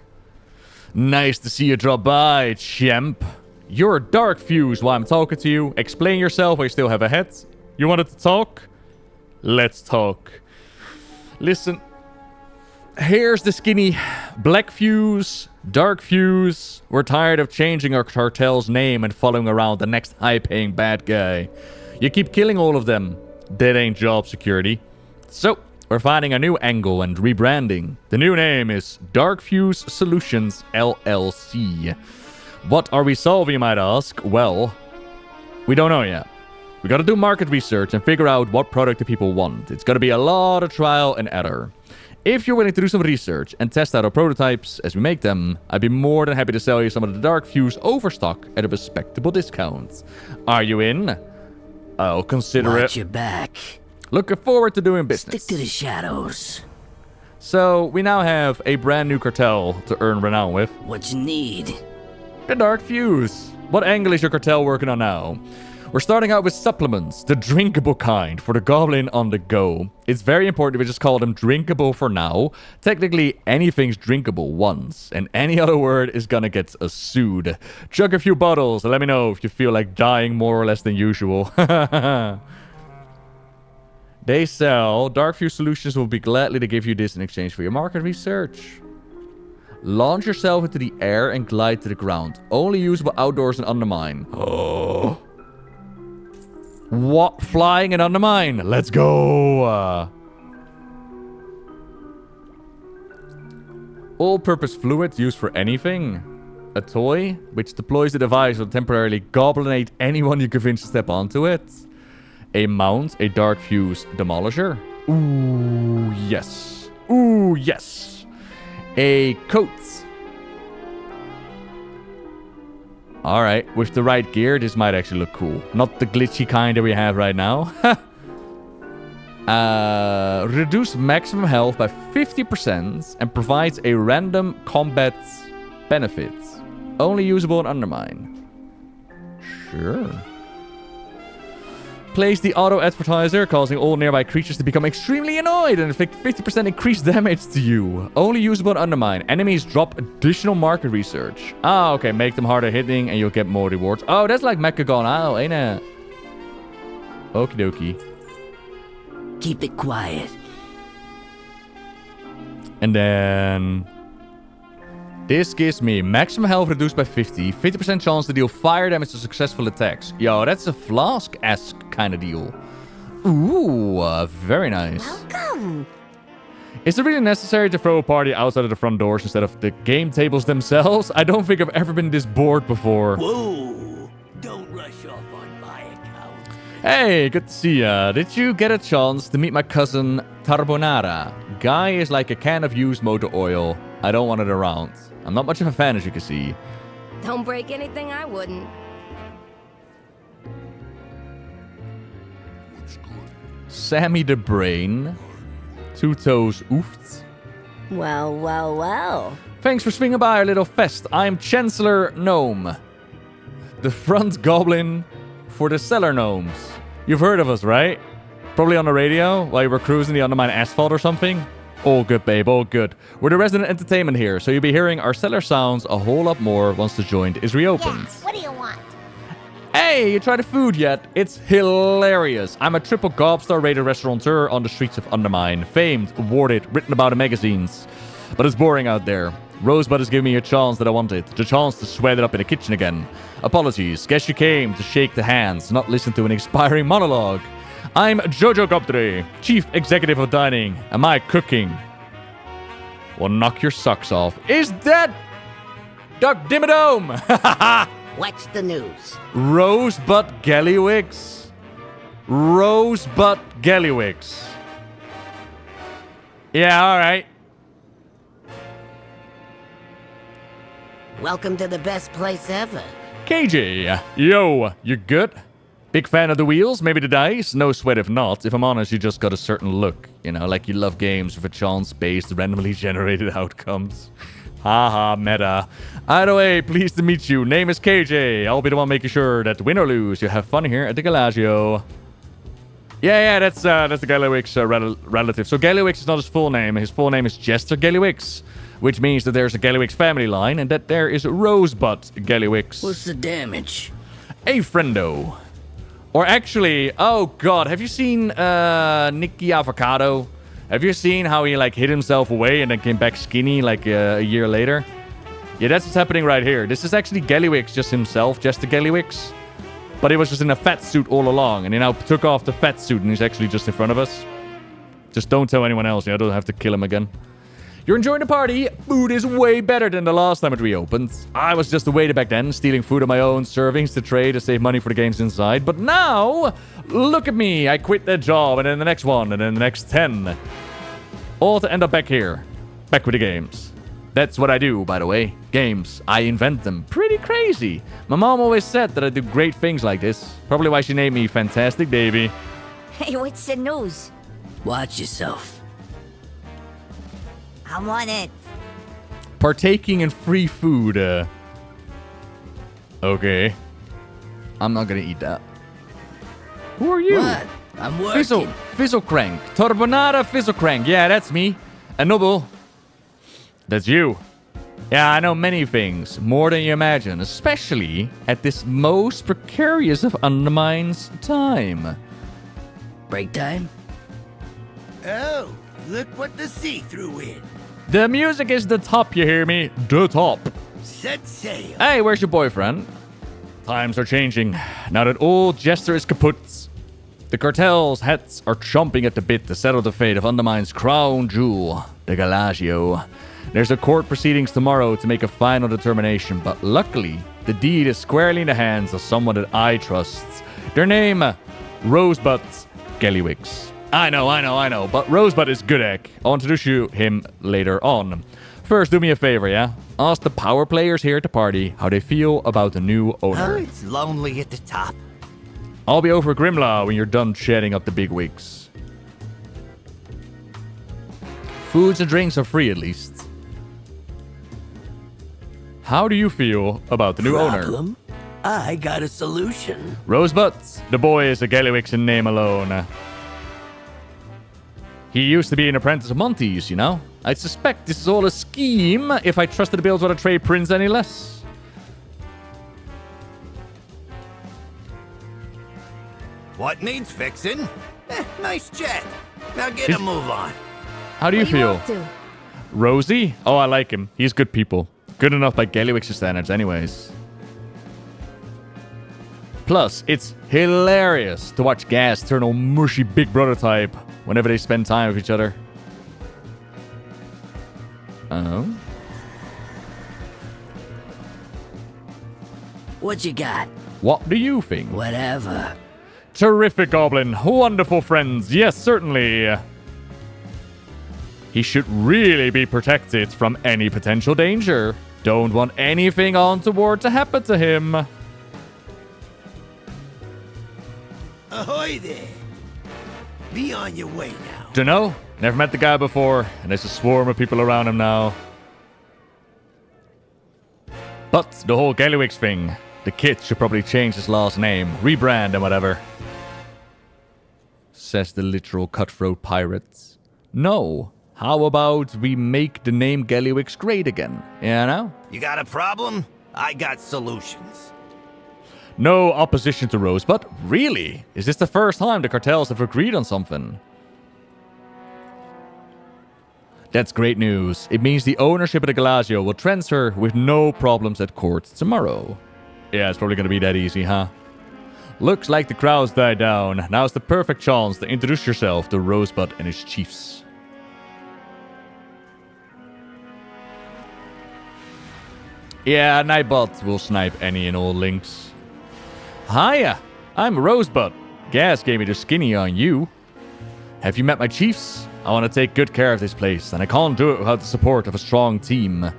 [SPEAKER 1] Nice to see you drop by, champ. You're Darkfuse while I'm talking to you. Explain yourself while you still have a head. You wanted to talk? Let's talk. Listen. Here's the skinny. Blackfuse, Darkfuse. We're tired of changing our cartel's name and following around the next high-paying bad guy. You keep killing all of them. That ain't job security. So, we're finding a new angle and rebranding. The new name is Darkfuse Solutions LLC. What are we solving, you might ask? Well, we don't know yet. We gotta do market research and figure out what product the people want. It's gonna be a lot of trial and error. If you're willing to do some research and test out our prototypes as we make them, I'd be more than happy to sell you some of the Darkfuse overstock at a respectable discount. Are you in? I'll consider it.
[SPEAKER 2] Watch your back.
[SPEAKER 1] Looking forward to doing business.
[SPEAKER 2] Stick to the shadows.
[SPEAKER 1] So, we now have a brand new cartel to earn renown with.
[SPEAKER 2] What you need?
[SPEAKER 1] The Darkfuse. What angle is your cartel working on now? We're starting out with supplements, the drinkable kind, for the Goblin on the go. It's very important we just call them drinkable for now. Technically, anything's drinkable once, and any other word is gonna get us sued. Chug a few bottles and let me know if you feel like dying more or less than usual. They sell. Darkfuse Solutions will be gladly to give you this in exchange for your market research. Launch yourself into the air and glide to the ground. Only usable outdoors and Undermine. Oh. What? Flying and Undermine? Let's go! All-purpose fluid used for anything. A toy, which deploys the device will temporarily goblinate anyone you convince to step onto it. A mount, a Darkfuse Demolisher. Ooh, yes. Ooh, yes. A coat. Alright, with the right gear, this might actually look cool. Not the glitchy kind that we have right now. Reduce maximum health by 50% and provides a random combat benefit. Only usable in Undermine. Sure. Place the auto-advertiser, causing all nearby creatures to become extremely annoyed and inflict 50% increased damage to you. Only usable in Undermine. Enemies drop additional market research. Ah, okay. Make them harder hitting and you'll get more rewards. Oh, that's like Mecha Gone Out, ain't it? Okie dokie.
[SPEAKER 2] Keep it quiet.
[SPEAKER 1] And then... this gives me maximum health reduced by 50, 50% chance to deal fire damage to successful attacks. Yo, that's a Flask-esque kind of deal. Ooh, very nice.
[SPEAKER 3] Welcome.
[SPEAKER 1] Is it really necessary to throw a party outside of the front doors instead of the game tables themselves? I don't think I've ever been this bored before.
[SPEAKER 2] Whoa! Don't rush off on my account.
[SPEAKER 1] Hey, good to see ya. Did you get a chance to meet my cousin Carbonara? Guy is like a can of used motor oil. I don't want it around. I'm not much of a fan, as you can see.
[SPEAKER 3] Don't break anything I wouldn't.
[SPEAKER 1] Sammy the Brain. Two Toes Oofed.
[SPEAKER 3] Well, well, well.
[SPEAKER 1] Thanks for swinging by our little fest. I'm Chancellor Gnome. The front goblin for the cellar gnomes. You've heard of us, right? Probably on the radio while you were cruising the Undermine asphalt or something. All good, babe, all good. We're the resident entertainment here, so you'll be hearing our cellar sounds a whole lot more once the joint is reopened.
[SPEAKER 8] Yeah, what do you want?
[SPEAKER 1] Hey, you tried the food yet? It's hilarious. I'm a triple gobstar rated restaurateur on the streets of Undermine. Famed, awarded, written about in magazines. But it's boring out there. Rosebud has given me a chance that I wanted. The chance to sweat it up in the kitchen again. Apologies. Guess you came to shake the hands, not listen to an inspiring monologue. I'm Jojo Gobdre, Chief Executive of Dining. Am I cooking? Well, knock your socks off. Is that Duck Dimmadome?
[SPEAKER 8] What's the news?
[SPEAKER 1] Rosebud Gallywix. Rosebud Gallywix. Yeah, alright.
[SPEAKER 8] Welcome to the best place ever.
[SPEAKER 1] KJ, yo, you good? Big fan of the wheels, maybe the dice? No sweat if not. If I'm honest, you just got a certain look. You know, like you love games with a chance-based, randomly generated outcomes. Haha, meta. Either way, pleased to meet you. Name is KJ. I'll be the one making sure that win or lose, you have fun here at the Gallagio. Yeah, that's the Gallywix relative. So Gallywix is not his full name. His full name is Jester Gallywix, which means that there's a Gallywix family line and that there is Rosebud Gallywix.
[SPEAKER 8] What's the damage?
[SPEAKER 1] A friendo. Or actually, oh god, have you seen Nicky Avocado? Have you seen how he like hid himself away and then came back skinny like a year later? Yeah, that's what's happening right here. This is actually Gallywix just himself, just the Gallywix. But he was just in a fat suit all along, and he now took off the fat suit and he's actually just in front of us. Just don't tell anyone else, I don't have to kill him again. You're enjoying the party? Food is way better than the last time it reopened. I was just a waiter back then, stealing food of my own servings to trade to save money for the games inside. But now, look at me. I quit that job, and then the next one, and then the next 10. All to end up back here. Back with the games. That's what I do, by the way. Games. I invent them. Pretty crazy. My mom always said that I do great things like this. Probably why she named me Fantastic Baby.
[SPEAKER 8] Hey, what's the news?
[SPEAKER 6] Watch yourself.
[SPEAKER 8] I'm on it.
[SPEAKER 1] Partaking in free food. Okay. I'm not gonna eat that. Who are you?
[SPEAKER 6] What? I'm working.
[SPEAKER 1] Fizzlecrank. Turbonada Fizzlecrank. Yeah, that's me. And Noble. That's you. Yeah, I know many things. More than you imagine. Especially at this most precarious of Undermine's time.
[SPEAKER 6] Break time?
[SPEAKER 2] Oh, look what the see-through in.
[SPEAKER 1] The music is the top, you hear me? The top.
[SPEAKER 2] Set sail.
[SPEAKER 1] Hey, where's your boyfriend? Times are changing. Now that old Jester is kaput. The cartel's heads are chomping at the bit to settle the fate of Undermine's crown jewel, the Gallagio. There's a court proceedings tomorrow to make a final determination, but luckily, the deed is squarely in the hands of someone that I trust. Their name, Rosebud Gallywix. I know, but Rosebud is good egg. I'll introduce you him later on. First, do me a favor, yeah? Ask the power players here at the party how they feel about the new owner.
[SPEAKER 2] It's lonely at the top.
[SPEAKER 1] I'll be over at Grimlaw when you're done chatting up the big wigs. Foods and drinks are free at least. How do you feel about the new owner?
[SPEAKER 2] Problem? I got a solution.
[SPEAKER 1] Rosebud, the boy is a Gallywix in name alone. He used to be an apprentice of Monty's, you know? I suspect this is all a scheme if I trusted the Bilgewater Trade Prince any less.
[SPEAKER 2] What needs fixing? Nice chat. Now get a move on.
[SPEAKER 1] How do you
[SPEAKER 3] What are you
[SPEAKER 1] feel?
[SPEAKER 3] up to?
[SPEAKER 1] Rosie? Oh, I like him. He's good people. Good enough by Gallywix's standards anyways. Plus, it's hilarious to watch Gas turn all mushy big brother type whenever they spend time with each other. Oh?
[SPEAKER 6] What you got?
[SPEAKER 1] What do you think?
[SPEAKER 6] Whatever.
[SPEAKER 1] Terrific, Goblin. Wonderful friends. Yes, certainly. He should really be protected from any potential danger. Don't want anything untoward to happen to him.
[SPEAKER 2] Ahoy there. Be on your way now.
[SPEAKER 1] Dunno. Never met the guy before, and there's a swarm of people around him now. But the whole Gallywix thing, the kid should probably change his last name, rebrand and whatever. Says the literal cutthroat pirates. No. How about we make the name Gallywix great again? You know?
[SPEAKER 2] You got a problem? I got solutions.
[SPEAKER 1] No opposition to Rosebud? Really? Is this the first time the cartels have agreed on something? That's great news. It means the ownership of the Gallagio will transfer with no problems at court tomorrow. Yeah, it's probably gonna be that easy, huh? Looks like the crowds died down. Now's the perfect chance to introduce yourself to Rosebud and his chiefs. Yeah, Nightbot will snipe any and all links. Hiya, I'm Rosebud. Gas gave me the skinny on you. Have you met my chiefs? I want to take good care of this place, and I can't do it without the support of a strong team.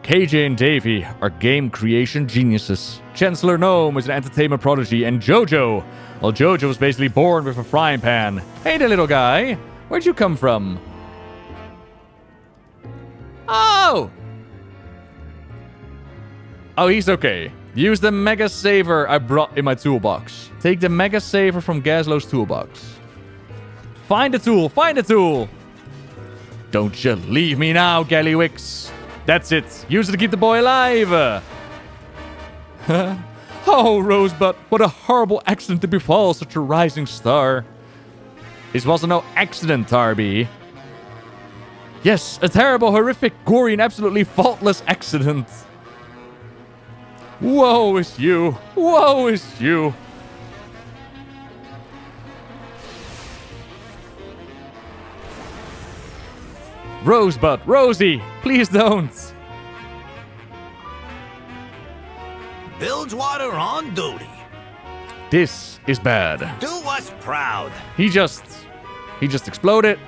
[SPEAKER 1] KJ and Davey are game creation geniuses. Chancellor Gnome is an entertainment prodigy, and Jojo, well, Jojo was basically born with a frying pan. Hey there, little guy. Where'd you come from? Oh! Oh, he's okay. Use the Mega Saver I brought in my toolbox. Take the Mega Saver from Gazlo's toolbox. Find the tool! Find the tool! Don't you leave me now, Gallywix. That's it. Use it to keep the boy alive. Oh, Rosebud. What a horrible accident to befall such a rising star. This wasn't no accident, Tarby. Yes, a terrible, horrific, gory, and absolutely faultless accident. Woe is you. Woe is you. Rosebud, Rosie, please don't.
[SPEAKER 2] Bilgewater on duty.
[SPEAKER 1] This is bad.
[SPEAKER 2] Do us proud.
[SPEAKER 1] He just exploded.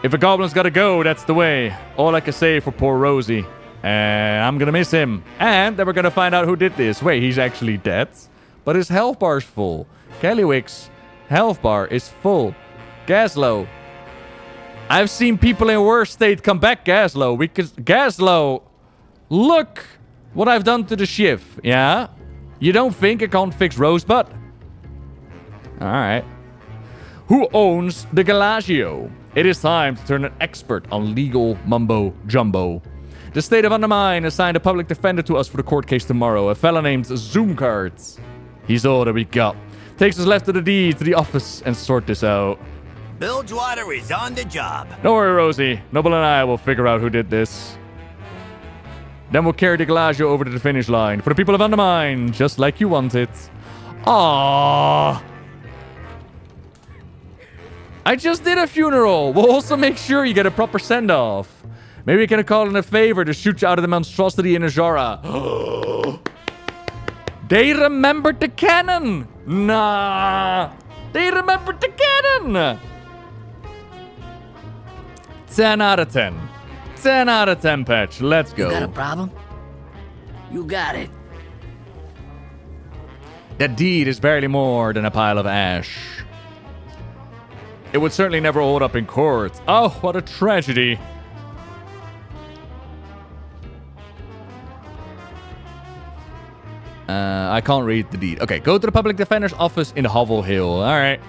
[SPEAKER 1] If a goblin's gotta go, that's the way. All I can say for poor Rosie. And I'm gonna miss him. And then we're gonna find out who did this. Wait, he's actually dead. But his health bar's full. Gallywix, health bar is full. Gazlo. I've seen people in worse state come back, Gazlo. Gazlo, look what I've done to the Shiv, yeah? You don't think I can't fix Rosebud? Alright. Who owns the Gallagio? It is time to turn an expert on legal mumbo-jumbo. The state of Undermine assigned a public defender to us for the court case tomorrow, a fella named Zoomcart. He's all that we got. Takes us left of the deed to the office and sort this out.
[SPEAKER 2] Bilgewater is on the job.
[SPEAKER 1] Don't worry, Rosie. Noble and I will figure out who did this. Then we'll carry the Gallagio over to the finish line for the people of Undermine, just like you wanted. Aww. I just did a funeral. We'll also make sure you get a proper send-off. Maybe we can call in a favor to shoot you out of the monstrosity in Azora. They remembered the cannon. Nah. They remembered the cannon. 10 out of 10. 10 out of 10, Patch. Let's go.
[SPEAKER 8] You got a problem? You got it.
[SPEAKER 1] That deed is barely more than a pile of ash. It would certainly never hold up in court. Oh, what a tragedy. I can't read the deed. Okay, go to the public defender's office in Hovel Hill. All right.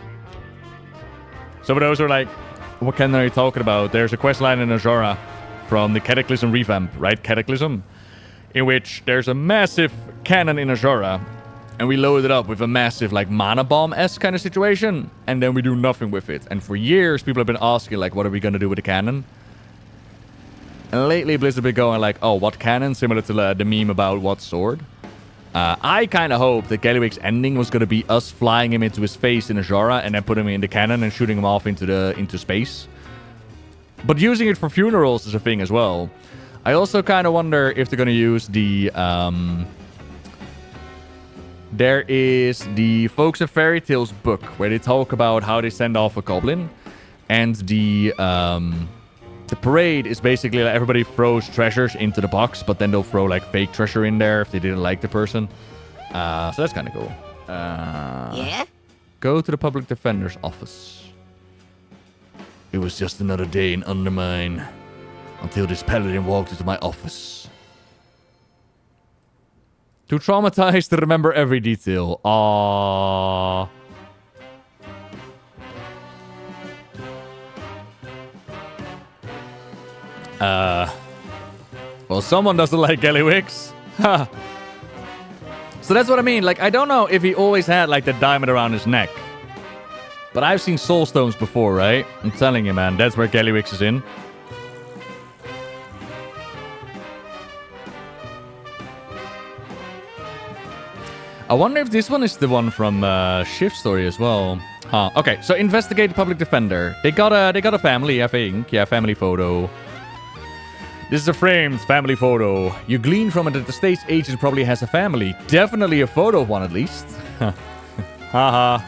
[SPEAKER 1] Some of those are like, what can are you talking about? There's a quest line in Azora from the Cataclysm revamp, right? Cataclysm? In which there's a massive cannon in Azora. And we load it up with a massive, like, mana bomb-esque kind of situation. And then we do nothing with it. And for years, people have been asking, like, what are we going to do with the cannon? And lately, Blizzard have been going, like, oh, what cannon? Similar to the meme about what sword. I kind of hoped that Gallywix's ending was going to be us flying him into his face in Azora and then putting him in the cannon and shooting him off into space. But using it for funerals is a thing as well. I also kind of wonder if they're going to use the there is the Folks and Fairy Tales book where they talk about how they send off a goblin. And the parade is basically like everybody throws treasures into the box, but then they'll throw like fake treasure in there if they didn't like the person. So that's kind of cool.
[SPEAKER 8] Yeah?
[SPEAKER 1] Go to the public defender's office. It was just another day in Undermine until this paladin walked into my office. Too traumatized to remember every detail. Aww. Well, someone doesn't like Gallywix. Ha. So that's what I mean. Like, I don't know if he always had, like, the diamond around his neck. But I've seen soul stones before, right? I'm telling you, man. That's where Gallywix is in. I wonder if this one is the one from Shiv's story as well. Huh. Okay, so investigate the public defender. They got a family, I think. Yeah, family photo. This is a framed family photo. You glean from it that the state's agent probably has a family. Definitely a photo of one, at least. Haha.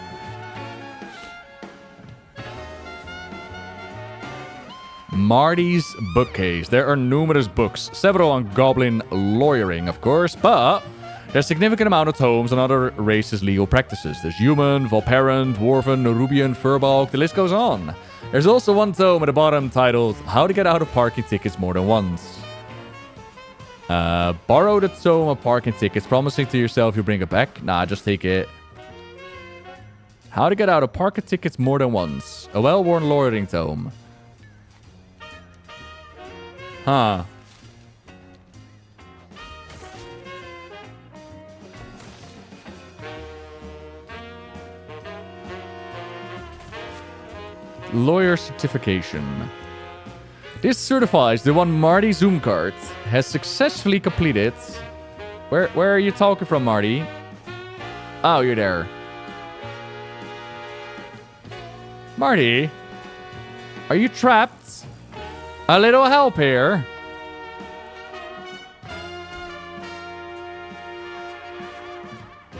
[SPEAKER 1] Marty's bookcase. There are numerous books, several on goblin lawyering, of course, but there's a significant amount of tomes on other races' legal practices. There's human, Volparent, Dwarven, Nerubian, Furbolg, the list goes on. There's also one tome at the bottom titled How to Get Out of Parking Tickets More Than Once. Borrow the tome of parking tickets, promising to yourself you'll bring it back. Nah, just take it. How to Get Out of Parking Tickets More Than Once. A well-worn lawyering tome. Huh. Lawyer certification. This certifies the one Marty Zoomcart has successfully completed. Where are you talking from, Marty? Oh, you're there. Marty? Are you trapped? A little help here.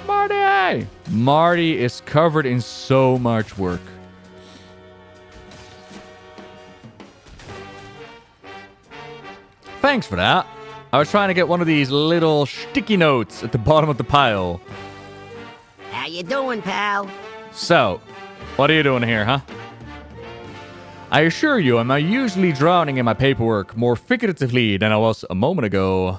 [SPEAKER 1] Marty! Marty is covered in so much work. Thanks for that. I was trying to get one of these little sticky notes at the bottom of the pile.
[SPEAKER 8] How you doing, pal?
[SPEAKER 1] So, what are you doing here, huh? I assure you, I'm usually drowning in my paperwork more figuratively than I was a moment ago.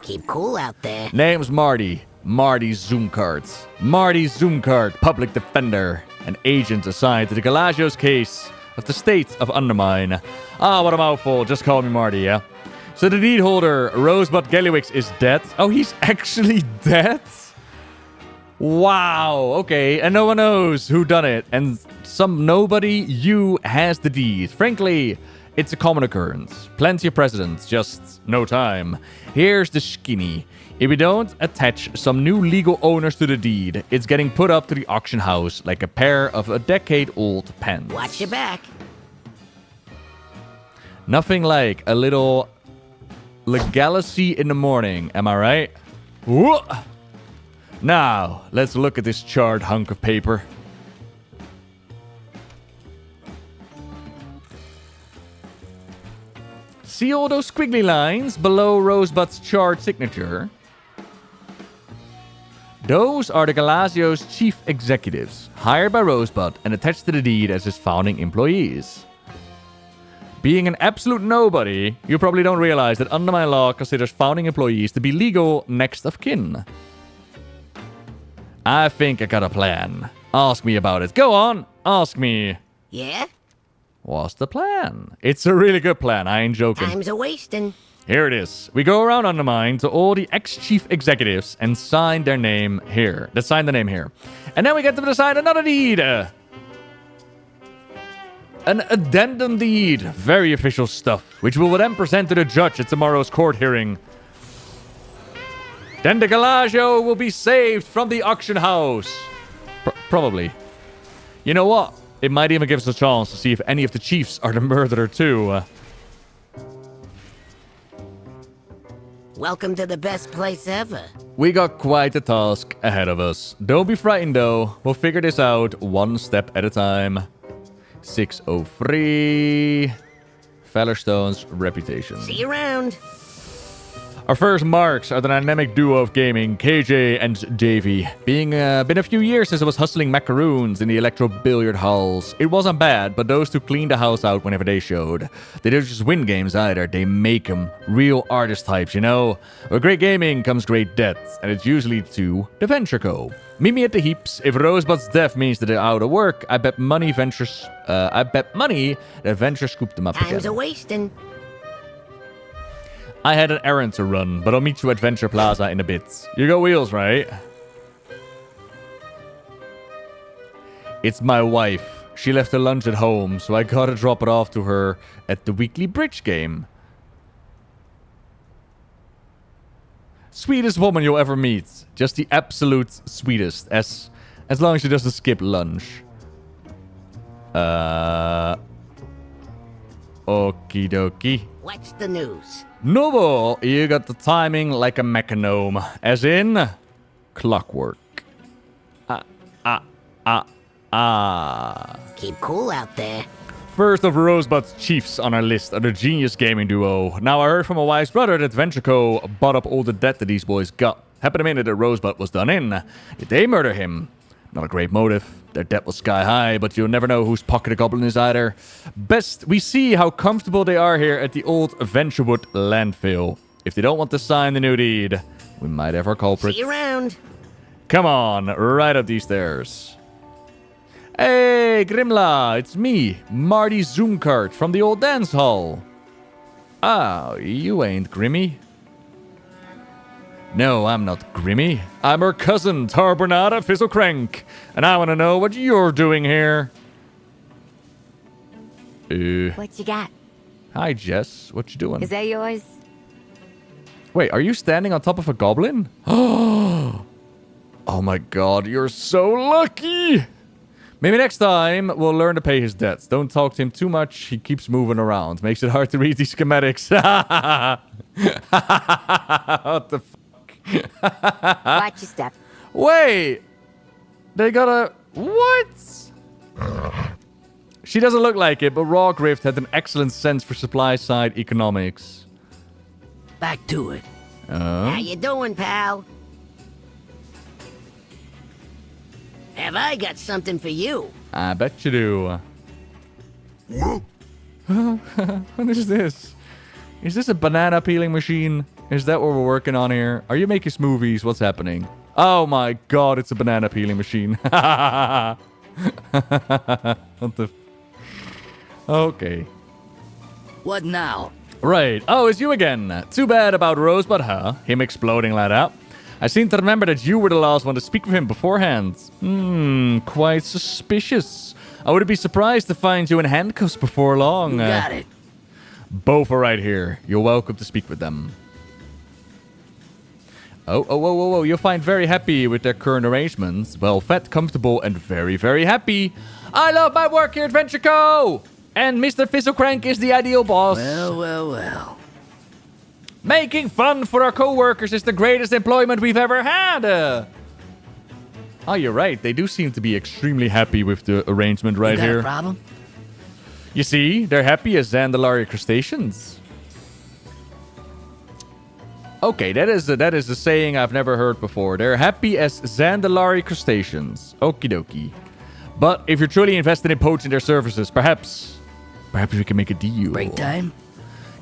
[SPEAKER 8] Keep cool out there.
[SPEAKER 1] Name's Marty. Marty Zoomcart. Marty Zoomcart, public defender. An agent assigned to the Gallagio's case of the state of Undermine. Ah, what a mouthful. Just call me Marty, yeah? So the deed holder, Rosebud Gallywix, is dead. Oh, he's actually dead? Wow, okay. And no one knows who done it. And nobody, you, has the deed. Frankly, it's a common occurrence. Plenty of precedents, just no time. Here's the skinny. If we don't attach some new legal owners to the deed, it's getting put up to the auction house like a pair of a decade-old pens.
[SPEAKER 8] Watch your back.
[SPEAKER 1] Nothing like a little legality in the morning, am I right? Whoa! Now, let's look at this charred hunk of paper. See all those squiggly lines below Rosebud's charred signature? Those are the Gallagio's chief executives, hired by Rosebud and attached to the deed as his founding employees. Being an absolute nobody, you probably don't realize that Undermine law considers founding employees to be legal next of kin. I think I got a plan. Ask me about it. Go on, ask me.
[SPEAKER 8] Yeah?
[SPEAKER 1] What's the plan? It's a really good plan, I ain't joking.
[SPEAKER 8] Time's a-wasting.
[SPEAKER 1] Here it is. We go around Undermine to all the ex-chief executives and sign their name here. Let's sign the name here. And then we get them to sign another deed. An addendum deed. Very official stuff, which we will then present to the judge at tomorrow's court hearing. Then the Gallagio will be saved from the auction house. Probably. You know what? It might even give us a chance to see if any of the chiefs are the murderer too.
[SPEAKER 8] Welcome to the best place ever.
[SPEAKER 1] We got quite a task ahead of us. Don't be frightened though. We'll figure this out one step at a time. 603. Fellerstone's reputation.
[SPEAKER 8] See you around.
[SPEAKER 1] Our first marks are the dynamic duo of gaming, KJ and Davey. Been a few years since I was hustling macaroons in the electro billiard halls. It wasn't bad, but those two cleaned the house out whenever they showed. They don't just win games either, they make them. Real artist types, you know? With great gaming comes great debt, and it's usually to the Venture Co. Meet me at the heaps. If Rosebud's death means that they're out of work, I bet money that Venture scooped them up again.
[SPEAKER 8] Time's a-wasting.
[SPEAKER 1] I had an errand to run, but I'll meet you at Venture Plaza in a bit. You got wheels, right? It's my wife. She left her lunch at home, so I gotta drop it off to her at the weekly bridge game. Sweetest woman you'll ever meet. Just the absolute sweetest. As long as she doesn't skip lunch. Okie dokie.
[SPEAKER 8] What's the news?
[SPEAKER 1] Noble, you got the timing like a metronome. As in, clockwork.
[SPEAKER 8] Keep cool out there.
[SPEAKER 1] First of Rosebud's chiefs on our list are the genius gaming duo. Now I heard from my wife's brother that Venture Co. bought up all the debt that these boys got. Happened a minute that Rosebud was done in. Did they murder him? Not a great motive. Their debt was sky high, but you'll never know whose pocket a goblin is either. Best we see how comfortable they are here at the old Venturewood landfill. If they don't want to sign the new deed, we might have our culprit.
[SPEAKER 8] See you around.
[SPEAKER 1] Come on, right up these stairs. Hey, Grimla, it's me, Marty Zoomcart from the old dance hall. Oh, you ain't Grimmy. No, I'm not Grimmy. I'm her cousin, Tarbernada Fizzlecrank. And I want to know what you're doing here.
[SPEAKER 3] What you got?
[SPEAKER 1] Hi, Jess. What you doing?
[SPEAKER 3] Is that yours?
[SPEAKER 1] Wait, are you standing on top of a goblin? Oh my god, you're so lucky! Maybe next time we'll learn to pay his debts. Don't talk to him too much. He keeps moving around. Makes it hard to read these schematics. What the fuck?
[SPEAKER 3] Watch your step.
[SPEAKER 1] Wait! They got a... What? She doesn't look like it, but Rawgrift had an excellent sense for supply-side economics.
[SPEAKER 8] Back to it. How you doing, pal? Have I got something for you?
[SPEAKER 1] I bet you do. What is this? Is this a banana peeling machine? Is that what we're working on here? Are you making smoothies? What's happening? Oh my god, it's a banana peeling machine. What the... Okay.
[SPEAKER 8] What now?
[SPEAKER 1] Right. Oh, it's you again. Too bad about Rosebud, huh? Him exploding like that. I seem to remember that you were the last one to speak with him beforehand. Quite suspicious. I wouldn't be surprised to find you in handcuffs before long.
[SPEAKER 8] You got it.
[SPEAKER 1] Both are right here. You're welcome to speak with them. Oh, you'll find very happy with their current arrangements. Well fed, comfortable, and very, very happy. I love my work here at Venture Co. And Mr. Fizzlecrank is the ideal boss.
[SPEAKER 8] Well.
[SPEAKER 1] Making fun for our co-workers is the greatest employment we've ever had. Oh, you're right. They do seem to be extremely happy with the arrangement right
[SPEAKER 8] You got
[SPEAKER 1] here.
[SPEAKER 8] a problem?
[SPEAKER 1] You see, they're happy as Zandalari crustaceans. Okay, that is a saying I've never heard before. They're happy as Zandalari crustaceans. Okie dokie. But if you're truly invested in poaching their services, perhaps we can make a deal.
[SPEAKER 8] Break time?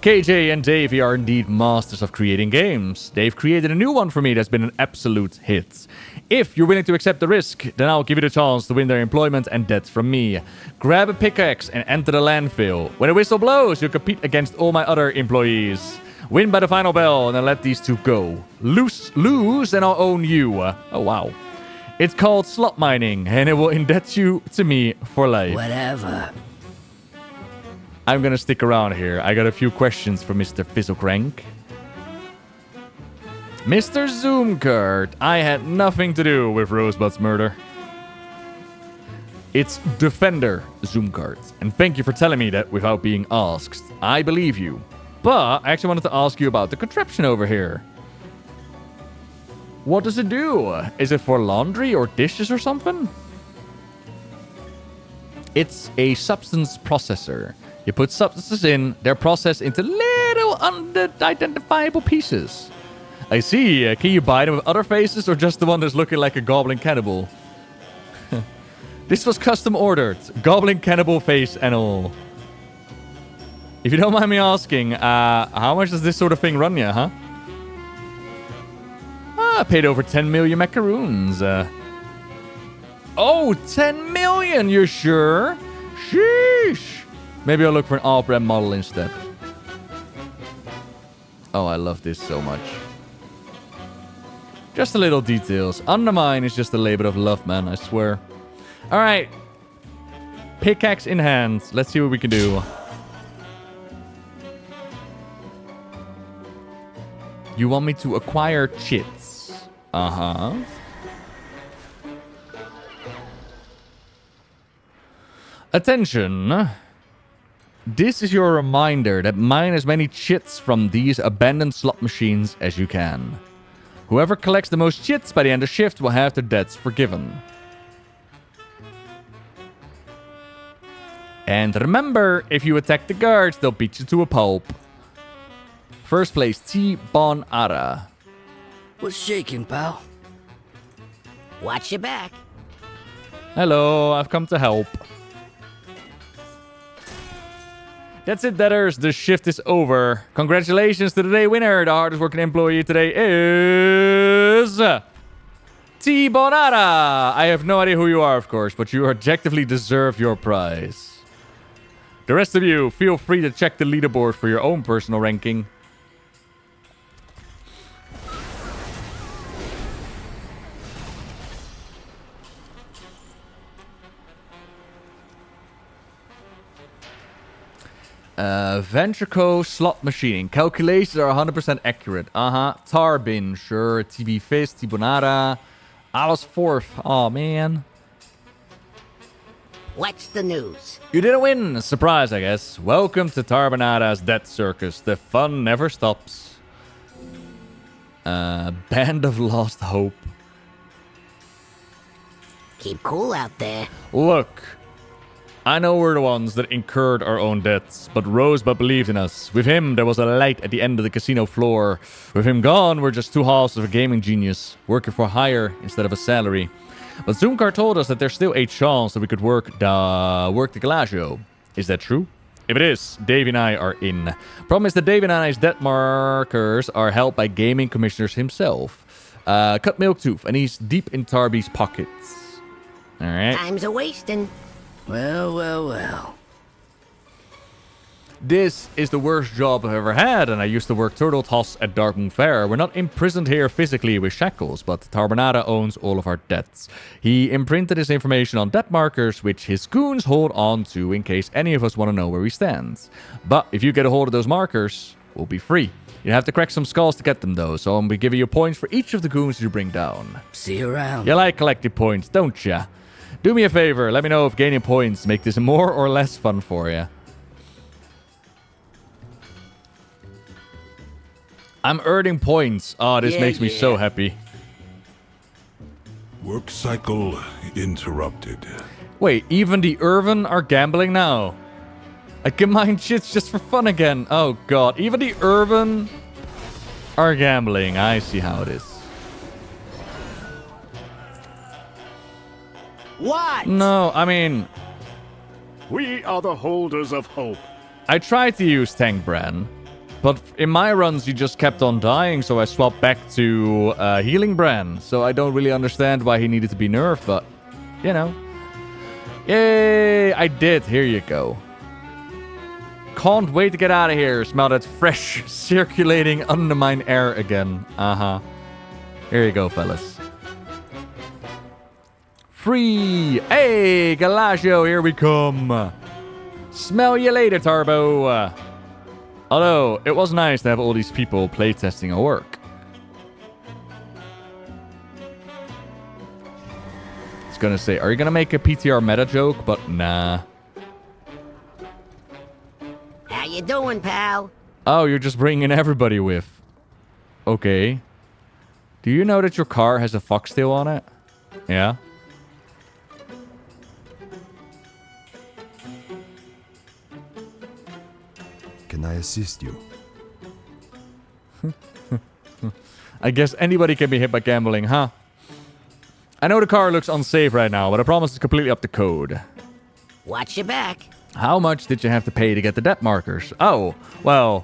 [SPEAKER 1] KJ and Davey are indeed masters of creating games. They've created a new one for me that's been an absolute hit. If you're willing to accept the risk, then I'll give you the chance to win their employment and debt from me. Grab a pickaxe and enter the landfill. When the whistle blows, you'll compete against all my other employees. Win by the final bell and then let these two go. Lose and I'll own you. Oh, wow. It's called slot mining and it will indebt you to me for life.
[SPEAKER 8] Whatever.
[SPEAKER 1] I'm gonna stick around here. I got a few questions for Mr. Fizzlecrank. Mr. Zoomcart, I had nothing to do with Rosebud's murder. It's Defender Zoomcart, and thank you for telling me that without being asked. I believe you. But I actually wanted to ask you about the contraption over here. What does it do? Is it for laundry or dishes or something? It's a substance processor. You put substances in, they're processed into little unidentifiable pieces. I see. Can you buy them with other faces or just the one that's looking like a goblin cannibal? This was custom ordered. Goblin cannibal face and all. If you don't mind me asking, how much does this sort of thing run you, huh? I paid over 10 million macaroons. Oh, 10 million, you sure? Sheesh. Maybe I'll look for an off-brand model instead. Oh, I love this so much. Just the little details. Undermine is just a labor of love, man, I swear. Alright. Pickaxe in hand. Let's see what we can do. You want me to acquire chits? Uh-huh. Attention. This is your reminder that mine as many chits from these abandoned slot machines as you can. Whoever collects the most chits by the end of shift will have their debts forgiven. And remember, if you attack the guards, they'll beat you to a pulp. First place, T. Bon Ara.
[SPEAKER 8] What's shaking, pal?
[SPEAKER 3] Watch your back.
[SPEAKER 1] Hello, I've come to help. That's it, debtors. The shift is over. Congratulations to the day winner. The hardest working employee today is... T. Bonara. I have no idea who you are, of course, but you objectively deserve your prize. The rest of you, feel free to check the leaderboard for your own personal ranking. Ventrico slot machine. Calculations are 100% accurate. Tarbin, sure. TV Fizz, Tibonara. I was fourth. Oh man.
[SPEAKER 8] What's the news?
[SPEAKER 1] You didn't win. Surprise, I guess. Welcome to Tarbonara's Death Circus. The fun never stops. Band of Lost Hope.
[SPEAKER 8] Keep cool out there.
[SPEAKER 1] Look. I know we're the ones that incurred our own debts, but Rosebud believed in us. With him, there was a light at the end of the casino floor. With him gone, we're just two halves of a gaming genius, working for hire instead of a salary. But Zoomcar told us that there's still a chance that we could work the Gallagio. Is that true? If it is, Dave and I are in. Problem is that Dave and I's debt markers are held by gaming commissioners himself. Cut Milktooth, and he's deep in Tarby's pockets. Alright.
[SPEAKER 8] Time's a-wasting. Well.
[SPEAKER 1] This is the worst job I've ever had, and I used to work turtle toss at Darkmoon Fair. We're not imprisoned here physically with shackles, but Tarbonara owns all of our debts. He imprinted his information on debt markers, which his goons hold on to in case any of us want to know where we stand. But if you get a hold of those markers, we'll be free. You have to crack some skulls to get them, though, so I'm giving you points for each of the goons you bring down.
[SPEAKER 8] See you around.
[SPEAKER 1] You like collecting points, don't ya? Do me a favor, let me know if gaining points make this more or less fun for you. I'm earning points. Oh, this makes me so happy.
[SPEAKER 9] Work cycle interrupted.
[SPEAKER 1] Wait, even the Irvin are gambling now? I can mine shits just for fun again. Oh god, even the Irvin are gambling. I see how it is.
[SPEAKER 8] What?
[SPEAKER 1] No, I mean...
[SPEAKER 10] We are the holders of hope.
[SPEAKER 1] I tried to use Tank Bran, but in my runs you just kept on dying, so I swapped back to Healing Bran. So I don't really understand why he needed to be nerfed, but, you know. Yay, I did. Here you go. Can't wait to get out of here. Smell that fresh, circulating Undermine air again. Here you go, fellas. Free! Hey, Gallagio, here we come. Smell you later, Tarbo. Although, it was nice to have all these people playtesting our work. I was gonna say, are you gonna make a PTR meta joke? But nah.
[SPEAKER 8] How you doing, pal?
[SPEAKER 1] Oh, you're just bringing everybody with. Okay. Do you know that your car has a foxtail on it? Yeah.
[SPEAKER 11] Can I assist you?
[SPEAKER 1] I guess anybody can be hit by gambling, huh? I know the car looks unsafe right now, but I promise it's completely up to code.
[SPEAKER 8] Watch your back.
[SPEAKER 1] How much did you have to pay to get the debt markers? Oh, well,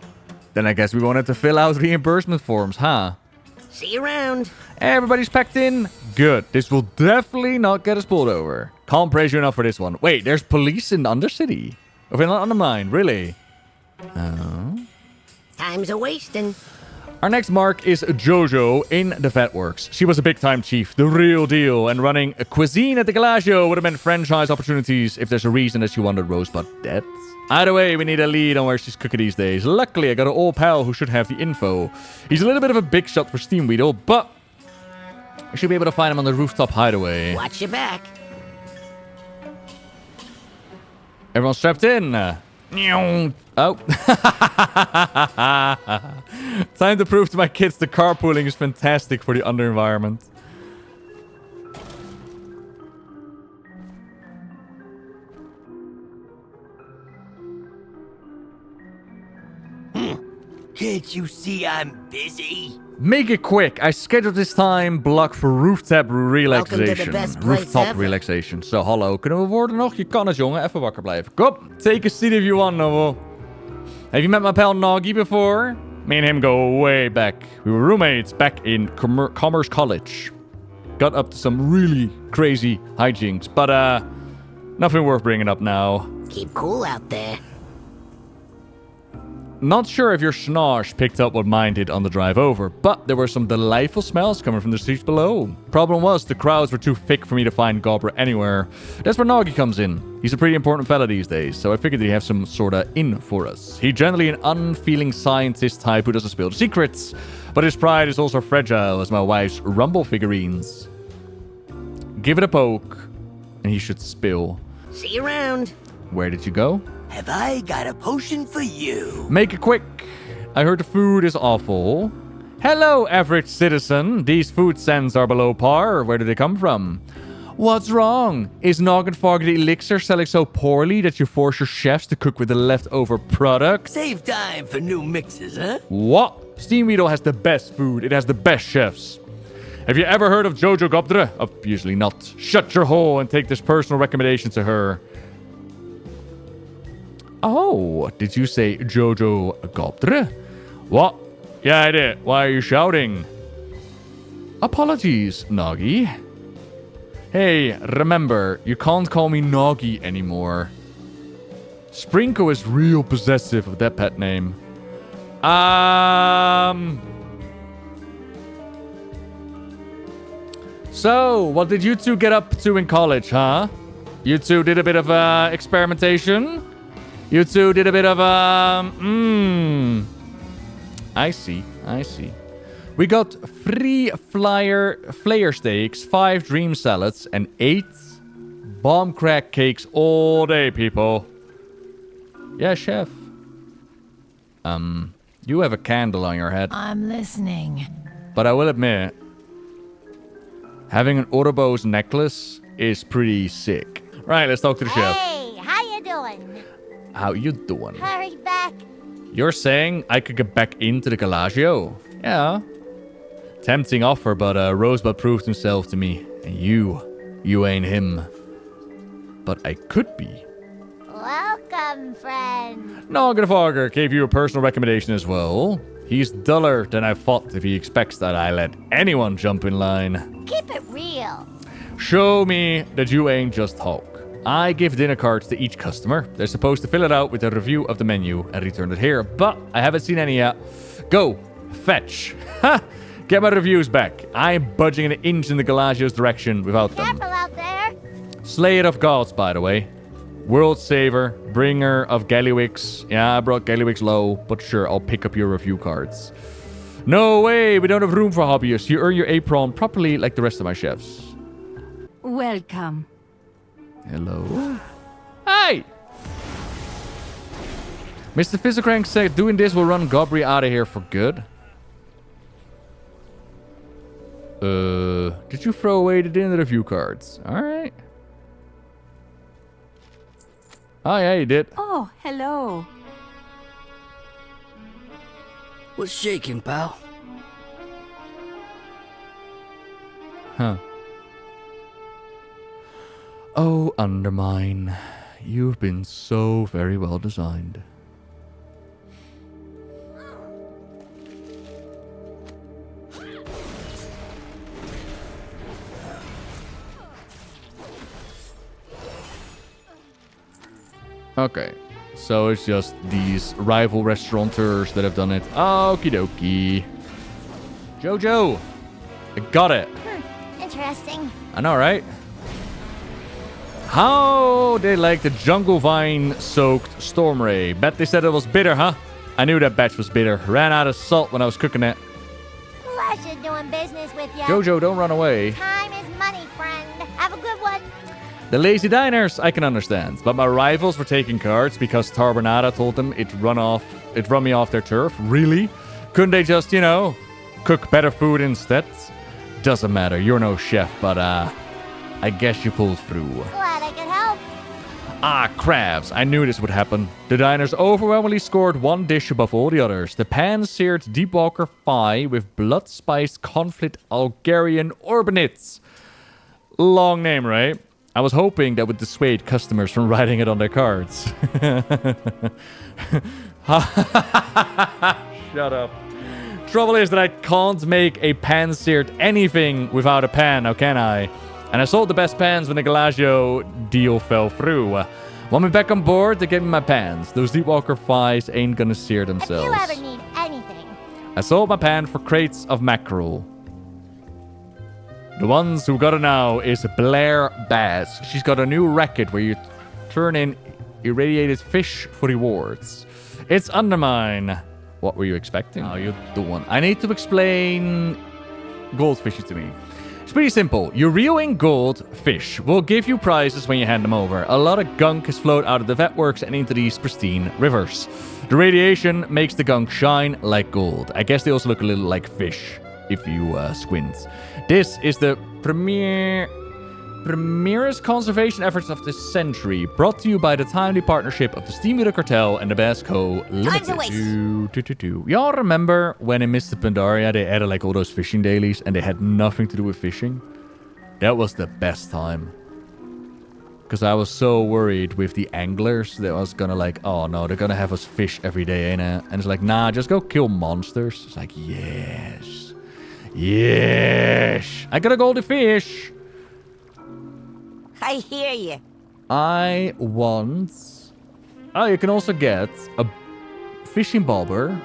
[SPEAKER 1] then I guess we won't have to fill out reimbursement forms, huh?
[SPEAKER 8] See you around.
[SPEAKER 1] Everybody's packed in? Good. This will definitely not get us pulled over. Can't praise you enough for this one. Wait, there's police in Undercity? Of in Undermine, really? Oh.
[SPEAKER 8] Time's a-wasting.
[SPEAKER 1] Our next mark is Jojo in the Fatworks. She was a big-time chief, the real deal, and running a cuisine at the Gallagio would have meant franchise opportunities if there's a reason that she wanted Rosebud dead. Either way, we need a lead on where she's cooking these days. Luckily, I got an old pal who should have the info. He's a little bit of a big shot for Steam Weedle, but I should be able to find him on the rooftop hideaway.
[SPEAKER 8] Watch your back.
[SPEAKER 1] Everyone strapped in. Oh. Time to prove to my kids the carpooling is fantastic for the under environment.
[SPEAKER 2] Can't you see I'm busy?
[SPEAKER 1] Make it quick. I scheduled this time block voor rooftop relaxation. Rooftop relaxation. Zo, hallo. Kunnen we worden nog? Je kan het, jongen. Even wakker blijven. Kom, take a seat if you want, Novel. Have you met my pal Noggy before? Me and him go way back. We were roommates back in Commerce College. Got up to some really crazy hijinks, but nothing worth bringing up now.
[SPEAKER 8] Keep cool out there.
[SPEAKER 1] Not sure if your schnosh picked up what mine did on the drive over, but there were some delightful smells coming from the streets below. Problem was, the crowds were too thick for me to find Goblin anywhere. That's where Noggy comes in. He's a pretty important fella these days, so I figured he'd have some sorta in for us. He's generally an unfeeling scientist type who doesn't spill the secrets, but his pride is also fragile as my wife's Rumble figurines. Give it a poke, and he should spill.
[SPEAKER 8] See you around.
[SPEAKER 1] Where did you go?
[SPEAKER 2] Have I got a potion for you?
[SPEAKER 1] Make it quick. I heard the food is awful. Hello, average citizen. These food scents are below par. Where do they come from? What's wrong? Is Noggenfog the elixir selling so poorly that you force your chefs to cook with the leftover product?
[SPEAKER 2] Save time for new mixes, huh?
[SPEAKER 1] What? Steam Weedle has the best food. It has the best chefs. Have you ever heard of Jojo Gobdre? Obviously not. Shut your hole and take this personal recommendation to her. Oh, did you say Jojo Gobdre? What? Yeah, I did. Why are you shouting? Apologies, Noggy. Hey, remember, you can't call me Noggy anymore. Sprinko is real possessive of that pet name. So, what did you two get up to in college, huh? You two did a bit of experimentation? You two did a bit of I see. We got 3 flayer steaks, 5 dream salads, and 8 bomb crack cakes all day, people. Yeah, chef. You have a candle on your head.
[SPEAKER 12] I'm listening.
[SPEAKER 1] But I will admit, having an Ouroboros necklace is pretty sick. Right, let's talk to the chef.
[SPEAKER 12] Hey, how you doing?
[SPEAKER 1] How you doing?
[SPEAKER 12] Hurry back.
[SPEAKER 1] You're saying I could get back into the Gallagio? Yeah. Tempting offer, but Rosebud proved himself to me. And you ain't him. But I could be.
[SPEAKER 12] Welcome, friend.
[SPEAKER 1] Noggenfogger gave you a personal recommendation as well. He's duller than I thought if he expects that I let anyone jump in line.
[SPEAKER 12] Keep it real.
[SPEAKER 1] Show me that you ain't just Hulk. I give dinner cards to each customer. They're supposed to fill it out with a review of the menu and return it here, but I haven't seen any yet. Go. Fetch. Ha! Get my reviews back. I ain't budging an inch in the Gallagio's direction without them.
[SPEAKER 12] Careful out there.
[SPEAKER 1] Slayer of Gods, by the way. World Saver. Bringer of Gallywix. Yeah, I brought Gallywix low, but sure, I'll pick up your review cards. No way, we don't have room for hobbyists. You earn your apron properly like the rest of my chefs.
[SPEAKER 13] Welcome.
[SPEAKER 1] Hello. Hey! Mr. Fizzlecrank said doing this will run Gobri out of here for good. Did you throw away the dinner review cards? Alright. Oh, yeah, you did.
[SPEAKER 13] Oh, hello.
[SPEAKER 8] What's shaking, pal?
[SPEAKER 1] Huh. Oh, Undermine. You've been so very well designed. Okay, so it's just these rival restaurateurs that have done it. Okie dokie. Jojo! I got it!
[SPEAKER 12] Interesting.
[SPEAKER 1] I know, right? How they like the jungle vine soaked storm ray. Bet they said it was bitter, huh? I knew that batch was bitter. Ran out of salt when I was cooking it.
[SPEAKER 12] Pleasure doing business with you.
[SPEAKER 1] Jojo, don't run away.
[SPEAKER 12] Time is money, friend. Have a good one.
[SPEAKER 1] The lazy diners, I can understand. But my rivals were taking cards because Tarbonada told them it'd run me off their turf. Really? Couldn't they just, you know, cook better food instead? Doesn't matter, you're no chef, but I guess you pulled through.
[SPEAKER 12] Glad I could help.
[SPEAKER 1] Ah, crabs. I knew this would happen. The diners overwhelmingly scored one dish above all the others. The pan-seared Deepwalker Pie with blood-spiced conflict Algerian Orbinits. Long name, right? I was hoping that would dissuade customers from writing it on their cards. Shut up. Trouble is that I can't make a pan-seared anything without a pan, now can I? And I sold the best pans when the Gallagio deal fell through. Want me back on board? They gave me my pans. Those Deepwalker Pies ain't gonna sear themselves.
[SPEAKER 12] If you ever need anything.
[SPEAKER 1] I sold my pan for crates of mackerel. The ones who got it now is Blair Bass. She's got a new racket where you turn in irradiated fish for rewards. It's Undermine. What were you expecting? Oh, you're the one. I need to explain goldfishes to me. It's pretty simple. You reel in gold fish will give you prizes when you hand them over. A lot of gunk is flowed out of the vetworks and into these pristine rivers. The radiation makes the gunk shine like gold. I guess they also look a little like fish if you squint. This is the premierest conservation efforts of the century, brought to you by the timely partnership of the Steammeter Cartel and the Bass Co. Limited. Y'all remember when in Mr. Pandaria they added like all those fishing dailies and they had nothing to do with fishing? That was the best time. Because I was so worried with the anglers that I was gonna like, oh no, they're gonna have us fish every day, ain't it? And it's like, nah, just go kill monsters. It's like, yes. Yes! I got a golden fish!
[SPEAKER 8] I hear you.
[SPEAKER 1] I want... Oh, you can also get a fishing bobber,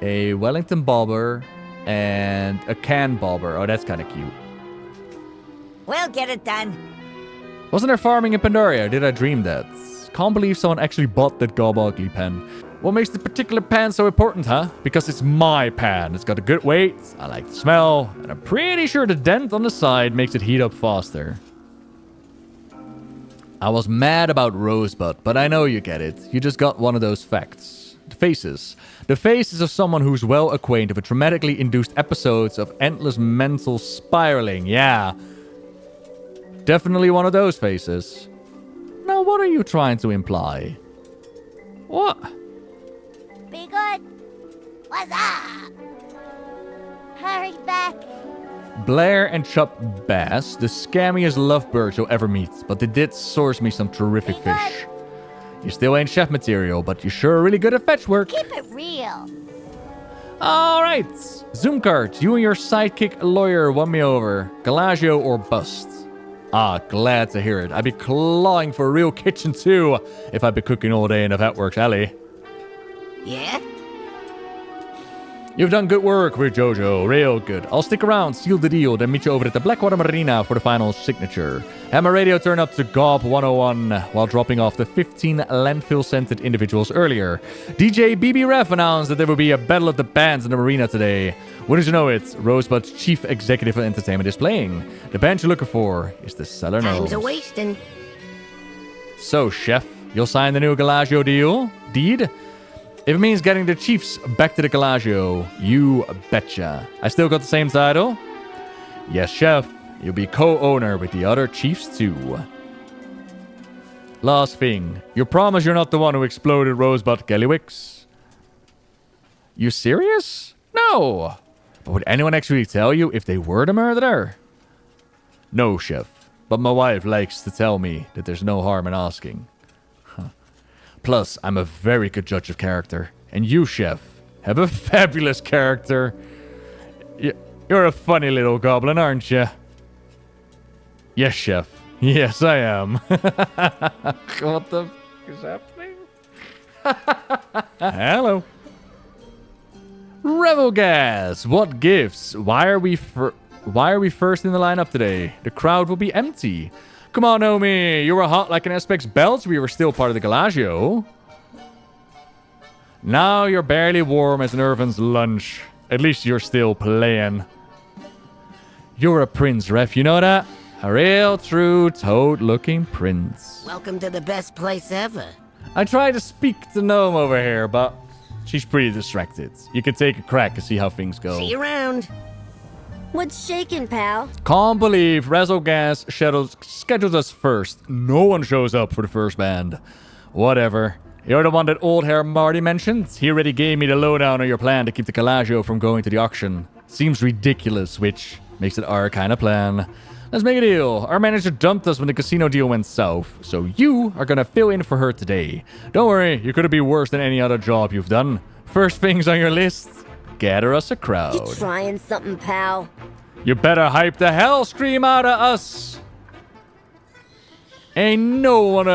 [SPEAKER 1] a Wellington bobber, and a can bobber. Oh, that's kind of cute.
[SPEAKER 8] We'll get it done.
[SPEAKER 1] Wasn't there farming in Pandaria? Did I dream that? Can't believe someone actually bought that Gobogly pen. What makes the particular pan so important, huh? Because it's my pan. It's got a good weight, I like the smell, and I'm pretty sure the dent on the side makes it heat up faster. I was mad about Rosebud, but I know you get it. You just got one of those facts. The faces. The faces of someone who's well acquainted with traumatically induced episodes of endless mental spiraling. Yeah. Definitely one of those faces. Now, what are you trying to imply? What?
[SPEAKER 12] Be good. What's up? Hurry back.
[SPEAKER 1] Blair and Chup Bass, the scammiest lovebirds you'll ever meet, but they did source me some terrific fish. You still ain't chef material, but you're sure really good at fetch work.
[SPEAKER 12] Keep it real.
[SPEAKER 1] Alright, Zoomcart, you and your sidekick lawyer won me over. Gallagio or bust. Ah, glad to hear it. I'd be clawing for a real kitchen too, if I'd be cooking all day in the Vetworks alley.
[SPEAKER 8] Yeah?
[SPEAKER 1] You've done good work with Jojo, real good. I'll stick around, seal the deal, then meet you over at the Blackwater Marina for the final signature. Have my radio turn up to Gob 101 while dropping off the 15 landfill-scented individuals earlier. DJ BB Ref announced that there will be a battle of the bands in the marina today. Wouldn't you know it, Rosebud's chief executive of entertainment is playing. The band you're looking for is the Cellar Nose.
[SPEAKER 3] Time's a-wasting.
[SPEAKER 1] So, Chef, You'll sign the new Gallagio deed? If it means getting the chiefs back to the Gallagio, you betcha. I still got the same title? Yes, chef. You'll be co-owner with the other chiefs too. Last thing. You promise you're not the one who exploded Rosebud Gallywix? You serious? No. But would anyone actually tell you if they were the murderer? No, chef. But my wife likes to tell me that there's no harm in asking. Plus, I'm a very good judge of character. And you, chef, have a fabulous character. You're a funny little goblin, aren't you? Yes, chef. Yes, I am. What the f is happening? Hello. Revelgas, what gifts? Why are we first in the lineup today? The crowd will be empty. Come on, Naomi. You were hot like an Aspect's belt. We were still part of the Gallagio. Now you're barely warm as an Irvin's lunch. At least you're still playing. You're a prince, ref. You know that? A real, true, toad-looking prince.
[SPEAKER 8] Welcome to the best place ever.
[SPEAKER 1] I tried to speak to Gnome over here, but she's pretty distracted. You can take a crack and see how things go.
[SPEAKER 8] See you around.
[SPEAKER 3] What's shaking, pal?
[SPEAKER 1] Can't believe Rezelgas scheduled us first. No one shows up for the first band. Whatever. You're the one that old hair Marty mentioned. He already gave me the lowdown on your plan to keep the Gallagio from going to the auction. Seems ridiculous, which makes it our kind of plan. Let's make a deal. Our manager dumped us when the casino deal went south, so you are gonna fill in for her today. Don't worry, you couldn't be worse than any other job you've done. First things on your list, gather us a crowd.
[SPEAKER 3] You trying something, pal?
[SPEAKER 1] You better hype the hell scream out of us. Ain't no one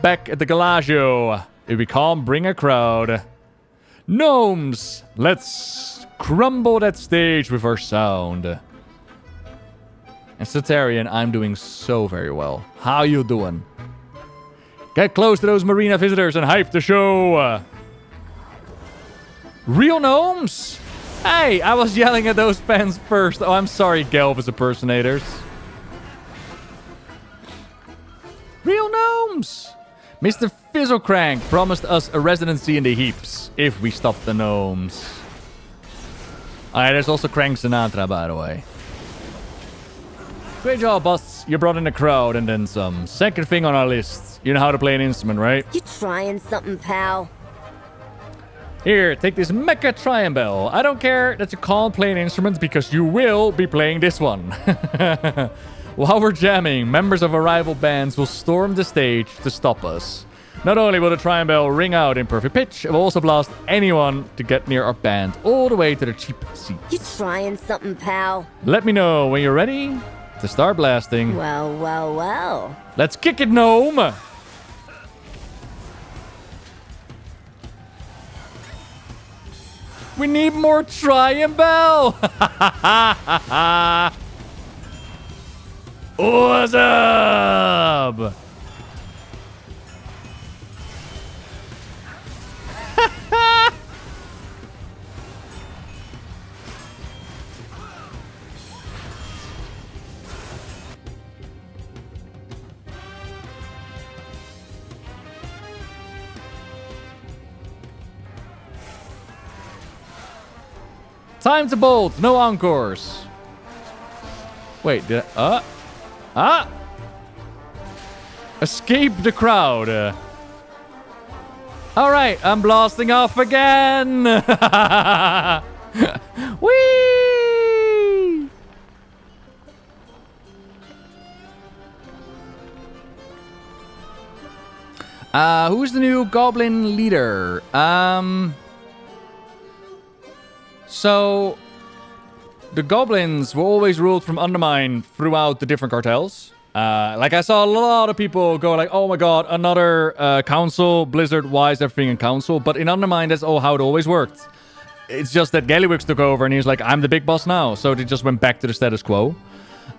[SPEAKER 1] back at the Gallagio if we can't bring a crowd. Gnomes, let's crumble that stage with our sound. And Cetarian, I'm doing so very well. How you doing? Get close to those marina visitors and hype the show. Real gnomes? Hey, I was yelling at those fans first. Oh, I'm sorry, Gelvis impersonators. Real gnomes! Mr. Fizzlecrank promised us a residency in the heaps if we stop the gnomes. Alright, there's also Crank Sinatra, by the way. Great job, boss. You brought in a crowd and then some. Second thing on our list. You know how to play an instrument, right?
[SPEAKER 3] You trying something, pal?
[SPEAKER 1] Here, take this mecha triangle. I don't care that you can't play an instrument because you will be playing this one. While we're jamming, members of our rival bands will storm the stage to stop us. Not only will the triangle ring out in perfect pitch, it will also blast anyone to get near our band all the way to the cheap seat.
[SPEAKER 3] You trying something, pal?
[SPEAKER 1] Let me know when you're ready to start blasting.
[SPEAKER 3] Well, well, well.
[SPEAKER 1] Let's kick it, gnome! We need more triangle! What's up? Time to bolt, no encores. Wait, did I... Escape the crowd. Alright, I'm blasting off again. Whee! Who's the new Goblin leader? So, the goblins were always ruled from Undermine throughout the different cartels. Like, I saw a lot of people go like, oh my god, another council, Blizzard, why is everything in council? But in Undermine, that's all how it always worked. It's just that Gallywix took over and he's like, I'm the big boss now. So they just went back to the status quo.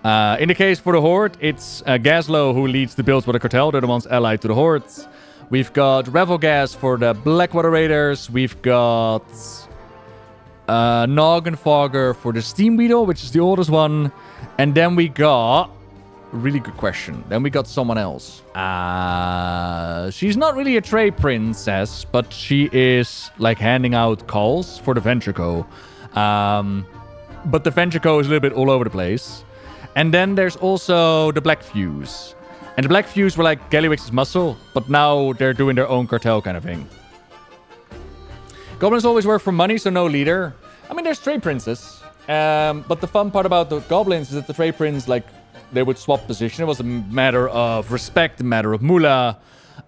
[SPEAKER 1] In the case for the Horde, it's Gazlo who leads the builds for the cartel. They're the ones allied to the Horde. We've got Revelgas for the Blackwater Raiders. We've got... Nog and Fogger for the Steam Beetle, which is the oldest one. And then we got really good question. Then we got someone else. She's not really a trade princess, but she is like handing out calls for the Venture Co. But the Venture Co is a little bit all over the place. And then there's also the Blackfuse. And the Blackfuse were like Gallywix's muscle, but now they're doing their own cartel kind of thing. Goblins always work for money, so no leader. I mean, there's trade princes. But the fun part about the goblins is that the trade prince, like, they would swap position. It was a matter of respect, a matter of moolah.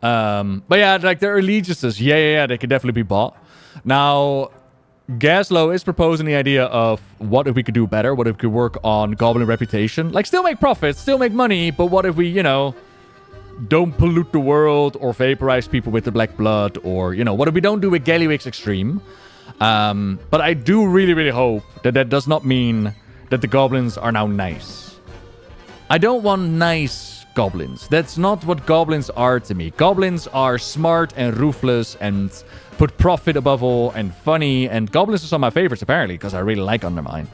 [SPEAKER 1] But yeah, like, their allegiances, yeah, they could definitely be bought. Now, Gallagio is proposing the idea of what if we could do better? What if we could work on goblin reputation? Like, still make profits, still make money, but what if we, you know, don't pollute the world or vaporize people with the black blood? Or, you know, what if we don't do a Gallywix extreme? But I do really, really hope that that does not mean that the goblins are now nice. I don't want nice goblins. That's not what goblins are to me. Goblins are smart and ruthless and put profit above all and funny. And goblins are some of my favorites, apparently, because I really like Undermine.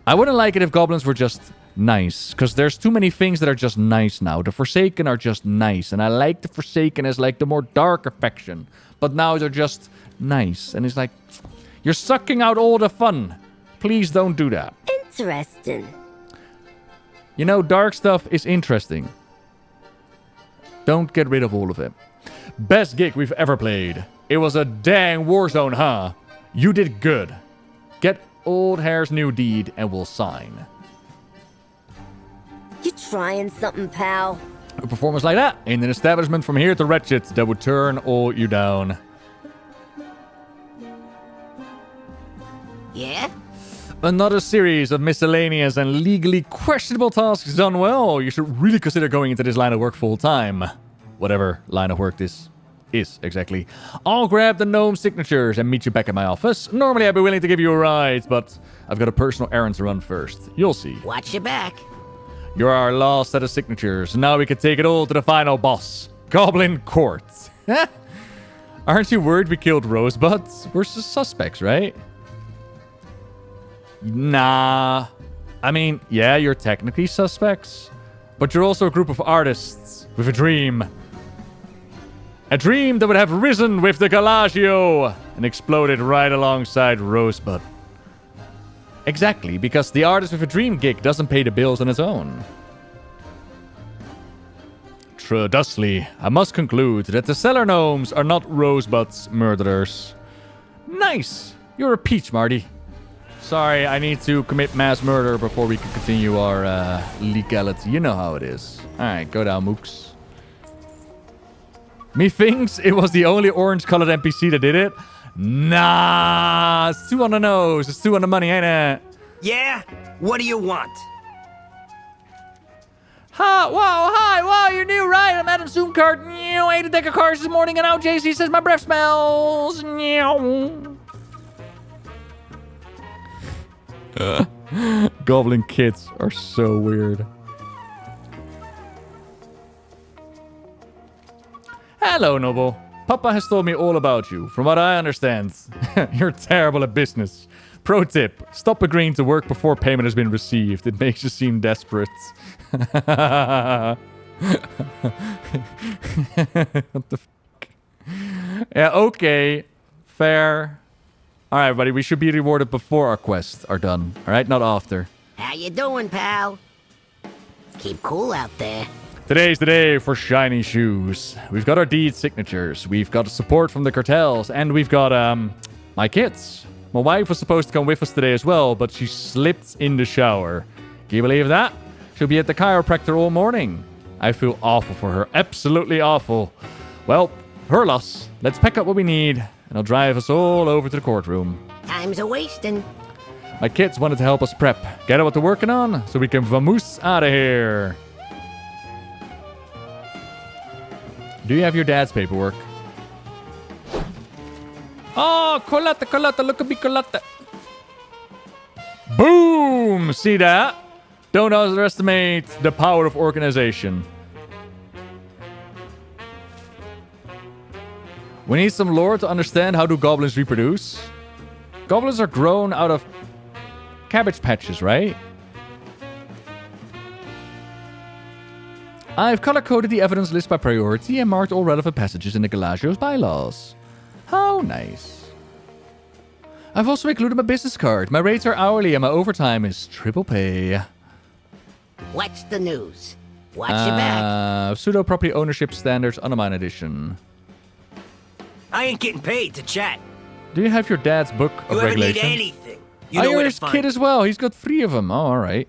[SPEAKER 1] I wouldn't like it if goblins were just nice, because there's too many things that are just nice now. The Forsaken are just nice, and I like the Forsaken as like the more darker faction. But now they're just nice, and it's like, you're sucking out all the fun. Please don't do that.
[SPEAKER 3] Interesting.
[SPEAKER 1] You know, dark stuff is interesting. Don't get rid of all of it. Best gig we've ever played. It was a dang Warzone, huh? You did good. Get old hair's new deed and we'll sign.
[SPEAKER 3] You trying something, pal?
[SPEAKER 1] A performance like that in an establishment from here to wretched that would turn all you down.
[SPEAKER 8] Yeah?
[SPEAKER 1] Another series of miscellaneous and legally questionable tasks done well. You should really consider going into this line of work full time. Whatever line of work this is exactly. I'll grab the gnome signatures and meet you back at my office. Normally I'd be willing to give you a ride, but I've got a personal errand to run first. You'll see.
[SPEAKER 8] Watch your back.
[SPEAKER 1] You're our last set of signatures. Now we can take it all to the final boss. Goblin Court. Aren't you worried we killed Rosebuds? We're suspects, right? Nah. I mean, yeah, you're technically suspects. But you're also a group of artists with a dream. A dream that would have risen with the Gallagio and exploded right alongside Rosebud. Exactly, because the artist with a dream gig doesn't pay the bills on its own. Thusly, I must conclude that the cellar gnomes are not Rosebud's murderers. Nice! You're a peach, Marty. Sorry, I need to commit mass murder before we can continue our legality. You know how it is. Alright, go down, mooks. Methinks it was the only orange-colored NPC that did it. Nah, it's 2 on the nose. It's 2 on the money, ain't it?
[SPEAKER 8] Yeah? What do you want?
[SPEAKER 1] Hi, you're new, right? I'm Adam Zoomcart. I ate a deck of cards this morning, and now JC says my breath smells. Goblin kids are so weird. Hello, Noble. Papa has told me all about you. From what I understand, you're terrible at business. Pro tip, stop agreeing to work before payment has been received. It makes you seem desperate. What the fuck? Yeah, okay. Fair. Alright, buddy, we should be rewarded before our quests are done. Alright, not after.
[SPEAKER 8] How you doing, pal? Keep cool out there.
[SPEAKER 1] Today's the day for shiny shoes. We've got our deed signatures. We've got support from the cartels. And we've got, my kids. My wife was supposed to come with us today as well, but she slipped in the shower. Can you believe that? She'll be at the chiropractor all morning. I feel awful for her. Absolutely awful. Well, her loss. Let's pack up what we need, and I'll drive us all over to the courtroom.
[SPEAKER 8] Time's a-wasting.
[SPEAKER 1] My kids wanted to help us prep. Get out what they're working on, so we can vamoose out of here. Do you have your dad's paperwork? Oh, Colata, look at me, Colata. Boom! See that? Don't underestimate the power of organization. We need some lore to understand how do goblins reproduce. Goblins are grown out of cabbage patches, right? I've color-coded the evidence list by priority and marked all relevant passages in the Gallagio's bylaws. How nice. I've also included my business card. My rates are hourly and my overtime is triple pay.
[SPEAKER 8] What's the news? Watch your back.
[SPEAKER 1] Pseudo property ownership standards Undermine edition.
[SPEAKER 13] I ain't getting paid to chat.
[SPEAKER 1] Do you have your dad's book of regulations?
[SPEAKER 13] You ever need anything? You know where to
[SPEAKER 1] his
[SPEAKER 13] find
[SPEAKER 1] kid
[SPEAKER 13] it.
[SPEAKER 1] as well. He's got 3 of them. Oh, all right.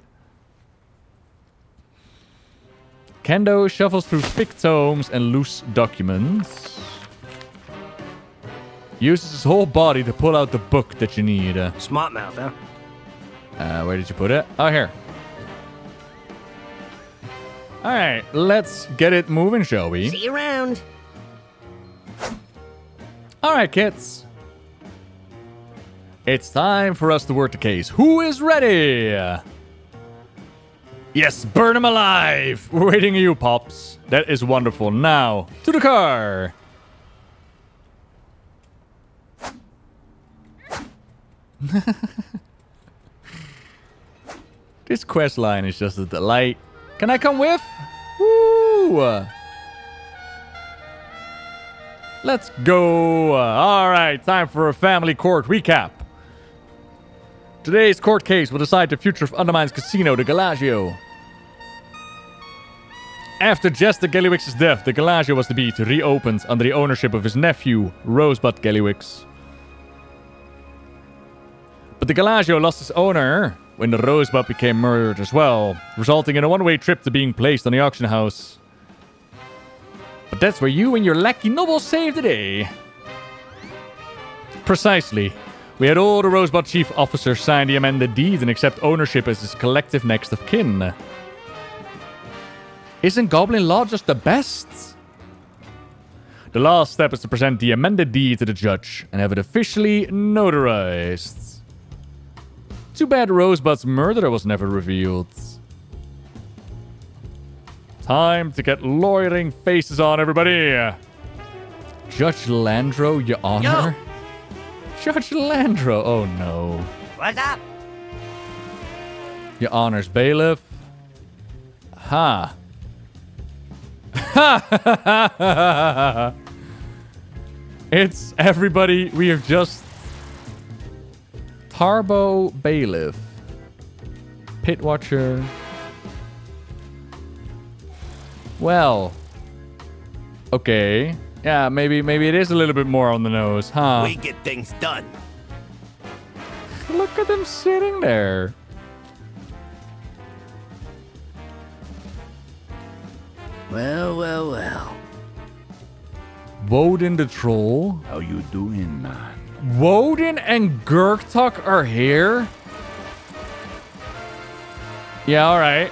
[SPEAKER 1] Kendo shuffles through thick tomes and loose documents. Uses his whole body to pull out the book that you need.
[SPEAKER 13] Smart mouth, huh?
[SPEAKER 1] Where did you put it? Oh, here. All right, let's get it moving, shall we?
[SPEAKER 8] See you around.
[SPEAKER 1] All right, kids. It's time for us to work the case. Who is ready? Yes, burn him alive. We're waiting on you, Pops. That is wonderful. Now, to the car. This quest line is just a delight. Can I come with? Woo! Let's go. All right, time for a family court recap. Today's court case will decide the future of Undermine's casino, the Gallagio. After Jester Gallywix's death, the Gallagio was to be reopened under the ownership of his nephew, Rosebud Gallywix. But the Gallagio lost its owner when the Rosebud became murdered as well, resulting in a one-way trip to being placed on the auction house. But that's where you and your lackey noble saved the day. Precisely. We had all the Rosebud chief officers sign the amended deed and accept ownership as his collective next of kin. Isn't Goblin law just the best? The last step is to present the amended deed to the judge and have it officially notarized. Too bad Rosebud's murderer was never revealed. Time to get loitering faces on, everybody. Judge Landro, your honor?
[SPEAKER 13] Yo.
[SPEAKER 1] Judge Landro, oh no.
[SPEAKER 13] What's up?
[SPEAKER 1] Your honor's bailiff. Ha. Ha! It's everybody. We have just Tarbo bailiff, pit watcher. Well, okay. Yeah, maybe it is a little bit more on the nose, huh?
[SPEAKER 13] We get things done.
[SPEAKER 1] Look at them sitting there.
[SPEAKER 8] Well.
[SPEAKER 1] Woden the troll.
[SPEAKER 9] How you doing, man?
[SPEAKER 1] Woden and Gurktok are here? Yeah, alright.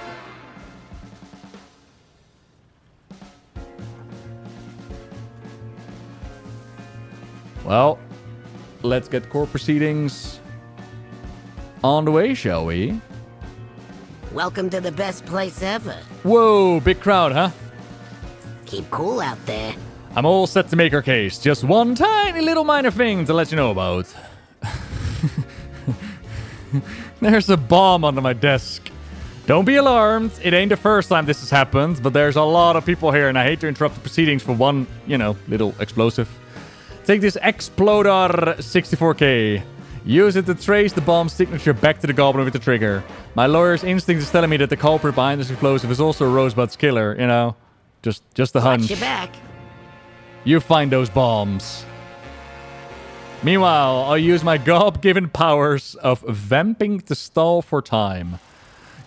[SPEAKER 1] Well, let's get court proceedings on the way, shall we?
[SPEAKER 8] Welcome to the best place ever.
[SPEAKER 1] Whoa, big crowd, huh?
[SPEAKER 8] Keep cool out there.
[SPEAKER 1] I'm all set to make our case. Just one tiny little minor thing to let you know about. There's a bomb under my desk. Don't be alarmed. It ain't the first time this has happened, but there's a lot of people here, and I hate to interrupt the proceedings for one, little explosive. Take this Exploder 64K. Use it to trace the bomb's signature back to the Goblin with the trigger. My lawyer's instinct is telling me that the culprit behind this explosive is also Rosebud's killer, Just a hunch.
[SPEAKER 8] Watch your back.
[SPEAKER 1] You find those bombs. Meanwhile, I'll use my God-given powers of vamping to stall for time.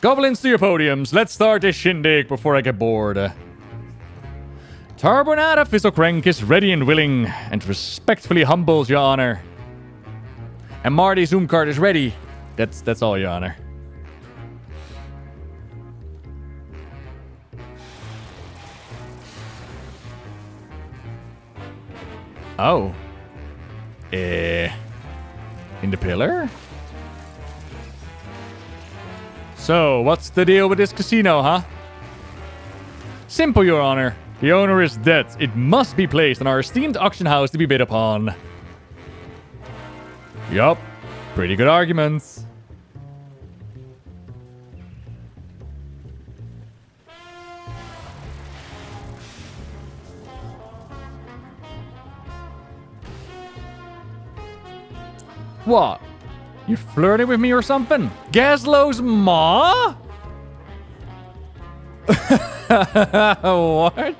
[SPEAKER 1] Goblins to your podiums. Let's start this shindig before I get bored. Tarbonata Fizzlecrank is ready and willing, and respectfully humbles, your honor. And Marty Zoom card is ready. That's all, your honor. Oh. In the pillar? So, what's the deal with this casino, huh? Simple, your honor. The owner is dead. It must be placed in our esteemed auction house to be bid upon. Yup. Pretty good arguments. What? You flirting with me or something? Gazlo's ma? What?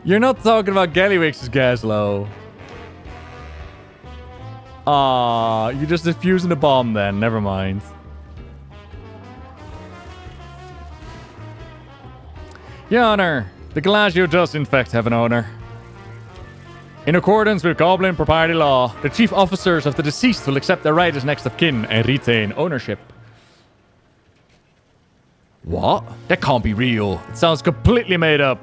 [SPEAKER 1] You're not talking about Gallywix's Gazlo. You're just defusing the bomb then. Never mind. Your Honor, the Gallagio does in fact have an owner. In accordance with Goblin propriety law, the chief officers of the deceased will accept their right as next of kin and retain ownership. What? That can't be real. It sounds completely made up.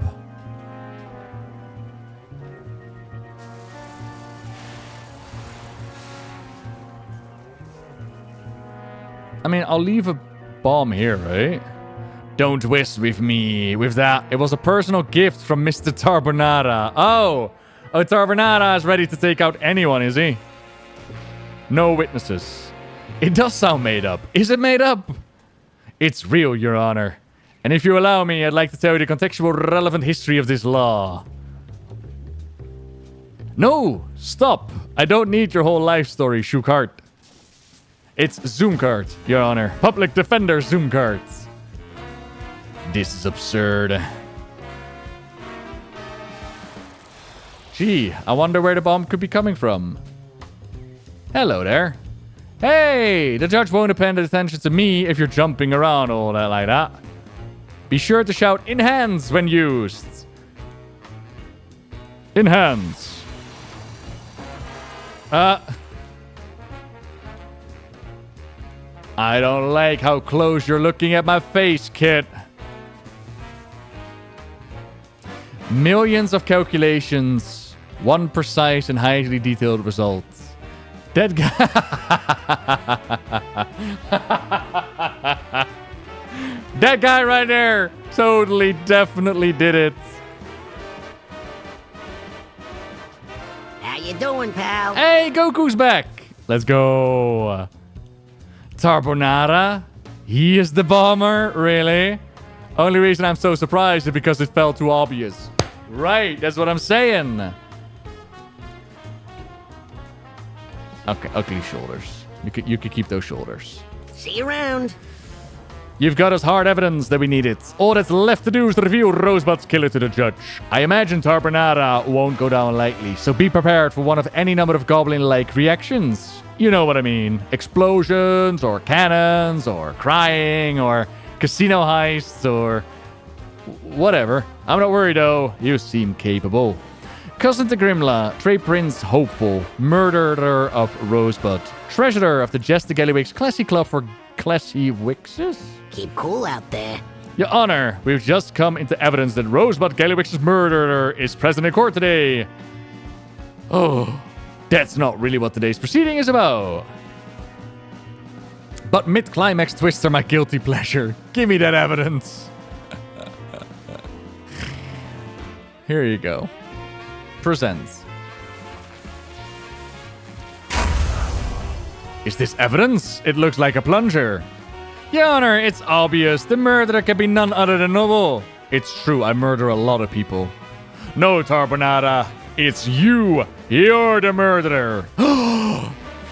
[SPEAKER 1] I mean, I'll leave a bomb here, right? Don't waste with me with that. It was a personal gift from Mr. Tarbonara. Oh, Tarbonara is ready to take out anyone, is he? No witnesses. It does sound made up. Is it made up? It's real, Your Honor. And if you allow me, I'd like to tell you the contextual relevant history of this law. No, stop. I don't need your whole life story, Shukart. It's Zoomcart, Your Honor. Public Defender Zoomcart. This is absurd. Gee, I wonder where the bomb could be coming from. Hello there. Hey, the judge won't pay attention to me if you're jumping around all that like that. Be sure to shout in hands when used. In hands. I don't like how close you're looking at my face, kid. Millions of calculations, one precise and highly detailed result. That guy... that guy right there totally, definitely did it.
[SPEAKER 8] How you doing, pal?
[SPEAKER 1] Hey, Goku's back. Let's go. Tarbonara? He is the bomber? Really? Only reason I'm so surprised is because it felt too obvious. Right, that's what I'm saying. Okay, ugly shoulders. You could keep those shoulders.
[SPEAKER 8] See you around.
[SPEAKER 1] You've got us hard evidence that we need it. All that's left to do is to reveal Rosebud's killer to the judge. I imagine Tarbonara won't go down lightly, so be prepared for one of any number of goblin-like reactions. You know what I mean. Explosions, or cannons, or crying, or casino heists, or whatever. I'm not worried though. You seem capable. Cousin to Grimla, Trey Prince Hopeful, murderer of Rosebud, treasurer of the Jester Gallywix Classy Club for Classy Wixes?
[SPEAKER 8] Keep cool out there.
[SPEAKER 1] Your Honor, we've just come into evidence that Rosebud Gallywix's murderer is present in court today. Oh, that's not really what today's proceeding is about. But mid-climax twists are my guilty pleasure. Give me that evidence. Here you go. Presents. Is this evidence? It looks like a plunger. Your Honor, it's obvious. The murderer can be none other than Noble. It's true, I murder a lot of people. No, Tarbonara. It's you. You're the murderer.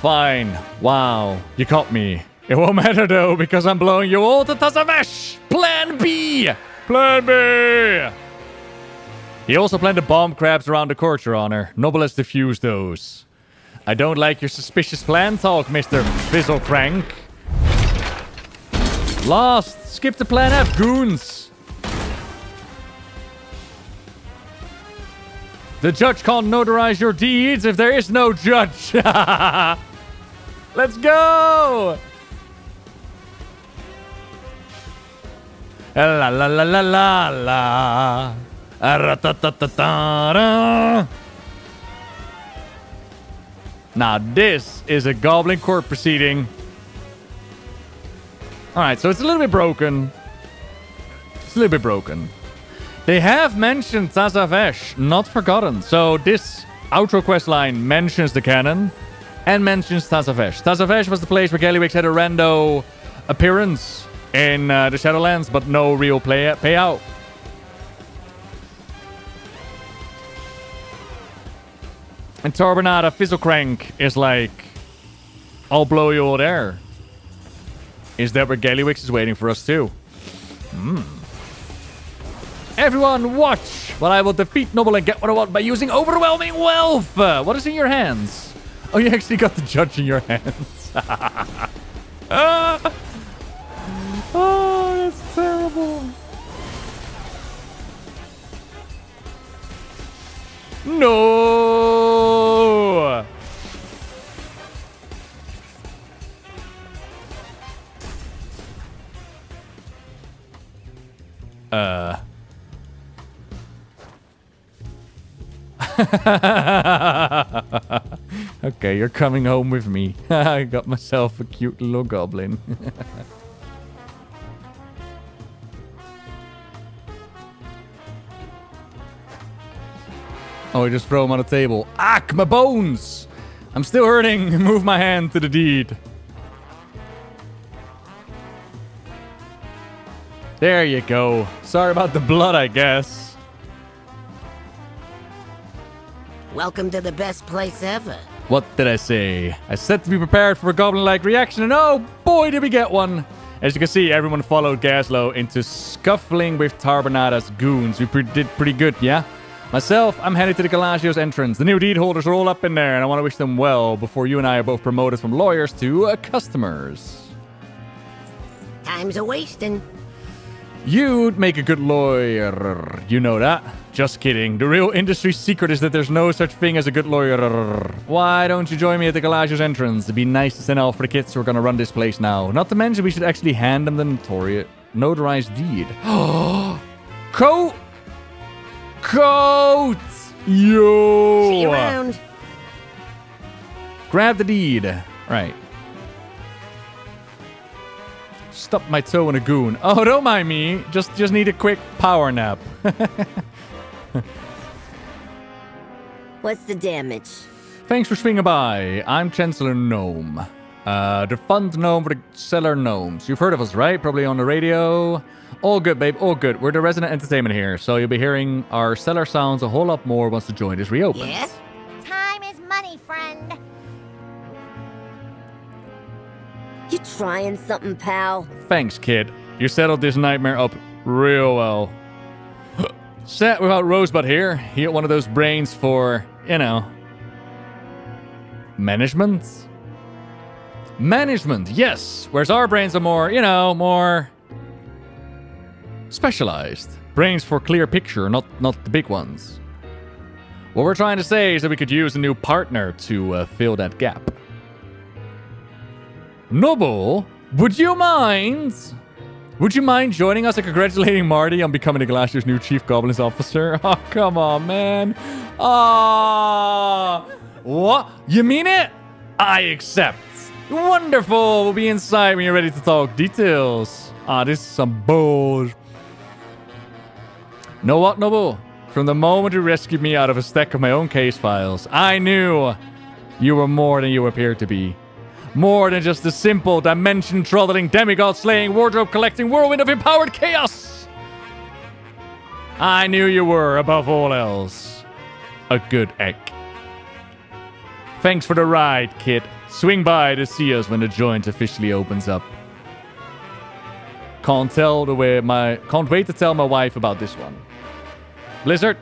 [SPEAKER 1] Fine. Wow. You caught me. It won't matter though, because I'm blowing you all to Tazavesh. Plan B. Plan B. He also planned to bomb crabs around the court, Your Honor. Noble has defused those. I don't like your suspicious plan talk, Mr. Fizzlecrank. Lost. Skip to plan F, goons. The judge can't notarize your deeds if there is no judge. Let's go. La la la la la la. Now this is a Goblin court proceeding. Alright, so it's a little bit broken. It's a little bit broken. They have mentioned Tazavesh, not forgotten. So this outro quest line mentions the canon and mentions Tazavesh. Tazavesh was the place where Gallywix had a rando appearance in the Shadowlands, but no real payout. And Tarbonara Fizzlecrank is like I'll blow you all there. Is that where Gallywix is waiting for us too? Everyone watch while I will defeat Noble and get what I want by using overwhelming wealth. What is in your hands? Oh, you actually got the judge in your hands. Oh, that's terrible. No. Okay, you're coming home with me. I got myself a cute little goblin. Oh, I just throw him on the table. Ack, my bones! I'm still hurting. Move my hand to the deed. There you go. Sorry about the blood, I guess.
[SPEAKER 8] Welcome to the best place ever.
[SPEAKER 1] What did I say? I said to be prepared for a goblin-like reaction, and oh boy, did we get one! As you can see, everyone followed Gallagio into scuffling with Tarbonada's goons. We did pretty good, yeah? Myself, I'm headed to the Gallagio's entrance. The new deed holders are all up in there, and I want to wish them well before you and I are both promoted from lawyers to customers.
[SPEAKER 8] Time's a-wasting.
[SPEAKER 1] You'd make a good lawyer. You know that. Just kidding. The real industry secret is that there's no such thing as a good lawyer. Why don't you join me at the Gallagio's entrance? It'd be nice to send out for the kids who are going to run this place now. Not to mention we should actually hand them the notarized deed. Coat! Yo!
[SPEAKER 8] See you around.
[SPEAKER 1] Grab the deed. Right. Stub my toe in a goon. Oh, don't mind me. Just need a quick power nap.
[SPEAKER 3] What's the damage?
[SPEAKER 1] Thanks for swinging by. I'm Chancellor Gnome. The fund gnome for the cellar gnomes. You've heard of us, right? Probably on the radio. All good, babe. All good. We're the resident entertainment here, so you'll be hearing our cellar sounds a whole lot more once the joint is reopened.
[SPEAKER 12] Yeah? Time is money, friend.
[SPEAKER 3] You trying something, pal?
[SPEAKER 1] Thanks, kid. You settled this nightmare up real well. Sat without Rosebud here. He had one of those brains for, you know... Management? Management, yes. Whereas our brains are more, you know, more... specialized. Brains for clear picture, not the big ones. What we're trying to say is that we could use a new partner to fill that gap. Noble, would you mind? Would you mind joining us and congratulating Marty on becoming the Gallagio's new Chief Goblins Officer? Oh, come on, man. Ah, what? You mean it? I accept. Wonderful. We'll be inside when you're ready to talk details. Ah, this is some bull. Know what, Noble? From the moment you rescued me out of a stack of my own case files, I knew you were more than you appeared to be. More than just a simple dimension-trottling, demigod-slaying, wardrobe-collecting whirlwind of empowered chaos! I knew you were, above all else, a good egg. Thanks for the ride, kid. Swing by to see us when the joint officially opens up. Can't wait to tell my wife about this one. Blizzard,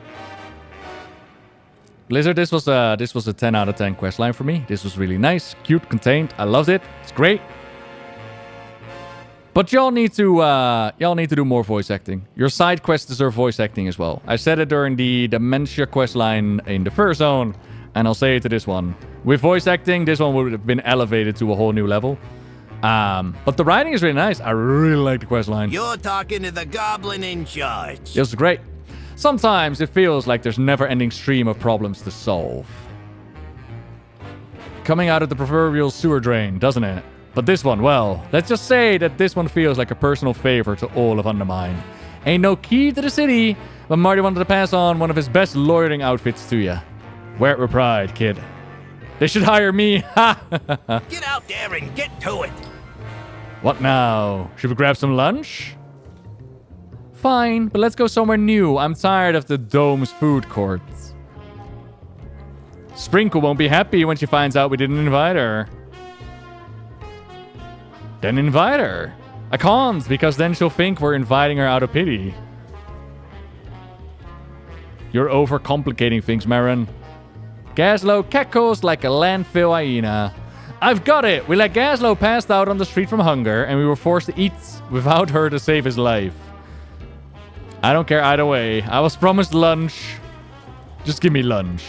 [SPEAKER 1] this was a 10 out of 10 questline for me. This was really nice, cute, contained. I loved it. It's great. But y'all need to do more voice acting. Your side quests deserve voice acting as well. I said it during the Dementia questline in the first zone, and I'll say it to this one. With voice acting, this one would have been elevated to a whole new level. But the writing is really nice. I really like the questline.
[SPEAKER 2] You're talking to the goblin in charge.
[SPEAKER 1] It was great. Sometimes it feels like there's never-ending stream of problems to solve. Coming out of the proverbial sewer drain, doesn't it? But this one, well, let's just say that this one feels like a personal favor to all of Undermine. Ain't no key to the city, but Marty wanted to pass on one of his best lawyering outfits to you. Wear it with pride, kid. They should hire me.
[SPEAKER 2] Get out there and get to it.
[SPEAKER 1] What now? Should we grab some lunch? Fine, but let's go somewhere new. I'm tired of the Dome's food court. Sprinkle won't be happy when she finds out we didn't invite her. Then invite her. I can't, because then she'll think we're inviting her out of pity. You're overcomplicating things, Marin. Gallagio cackles like a landfill hyena. I've got it! We let Gallagio passed out on the street from hunger, and we were forced to eat without her to save his life. I don't care either way. I was promised lunch. Just give me lunch.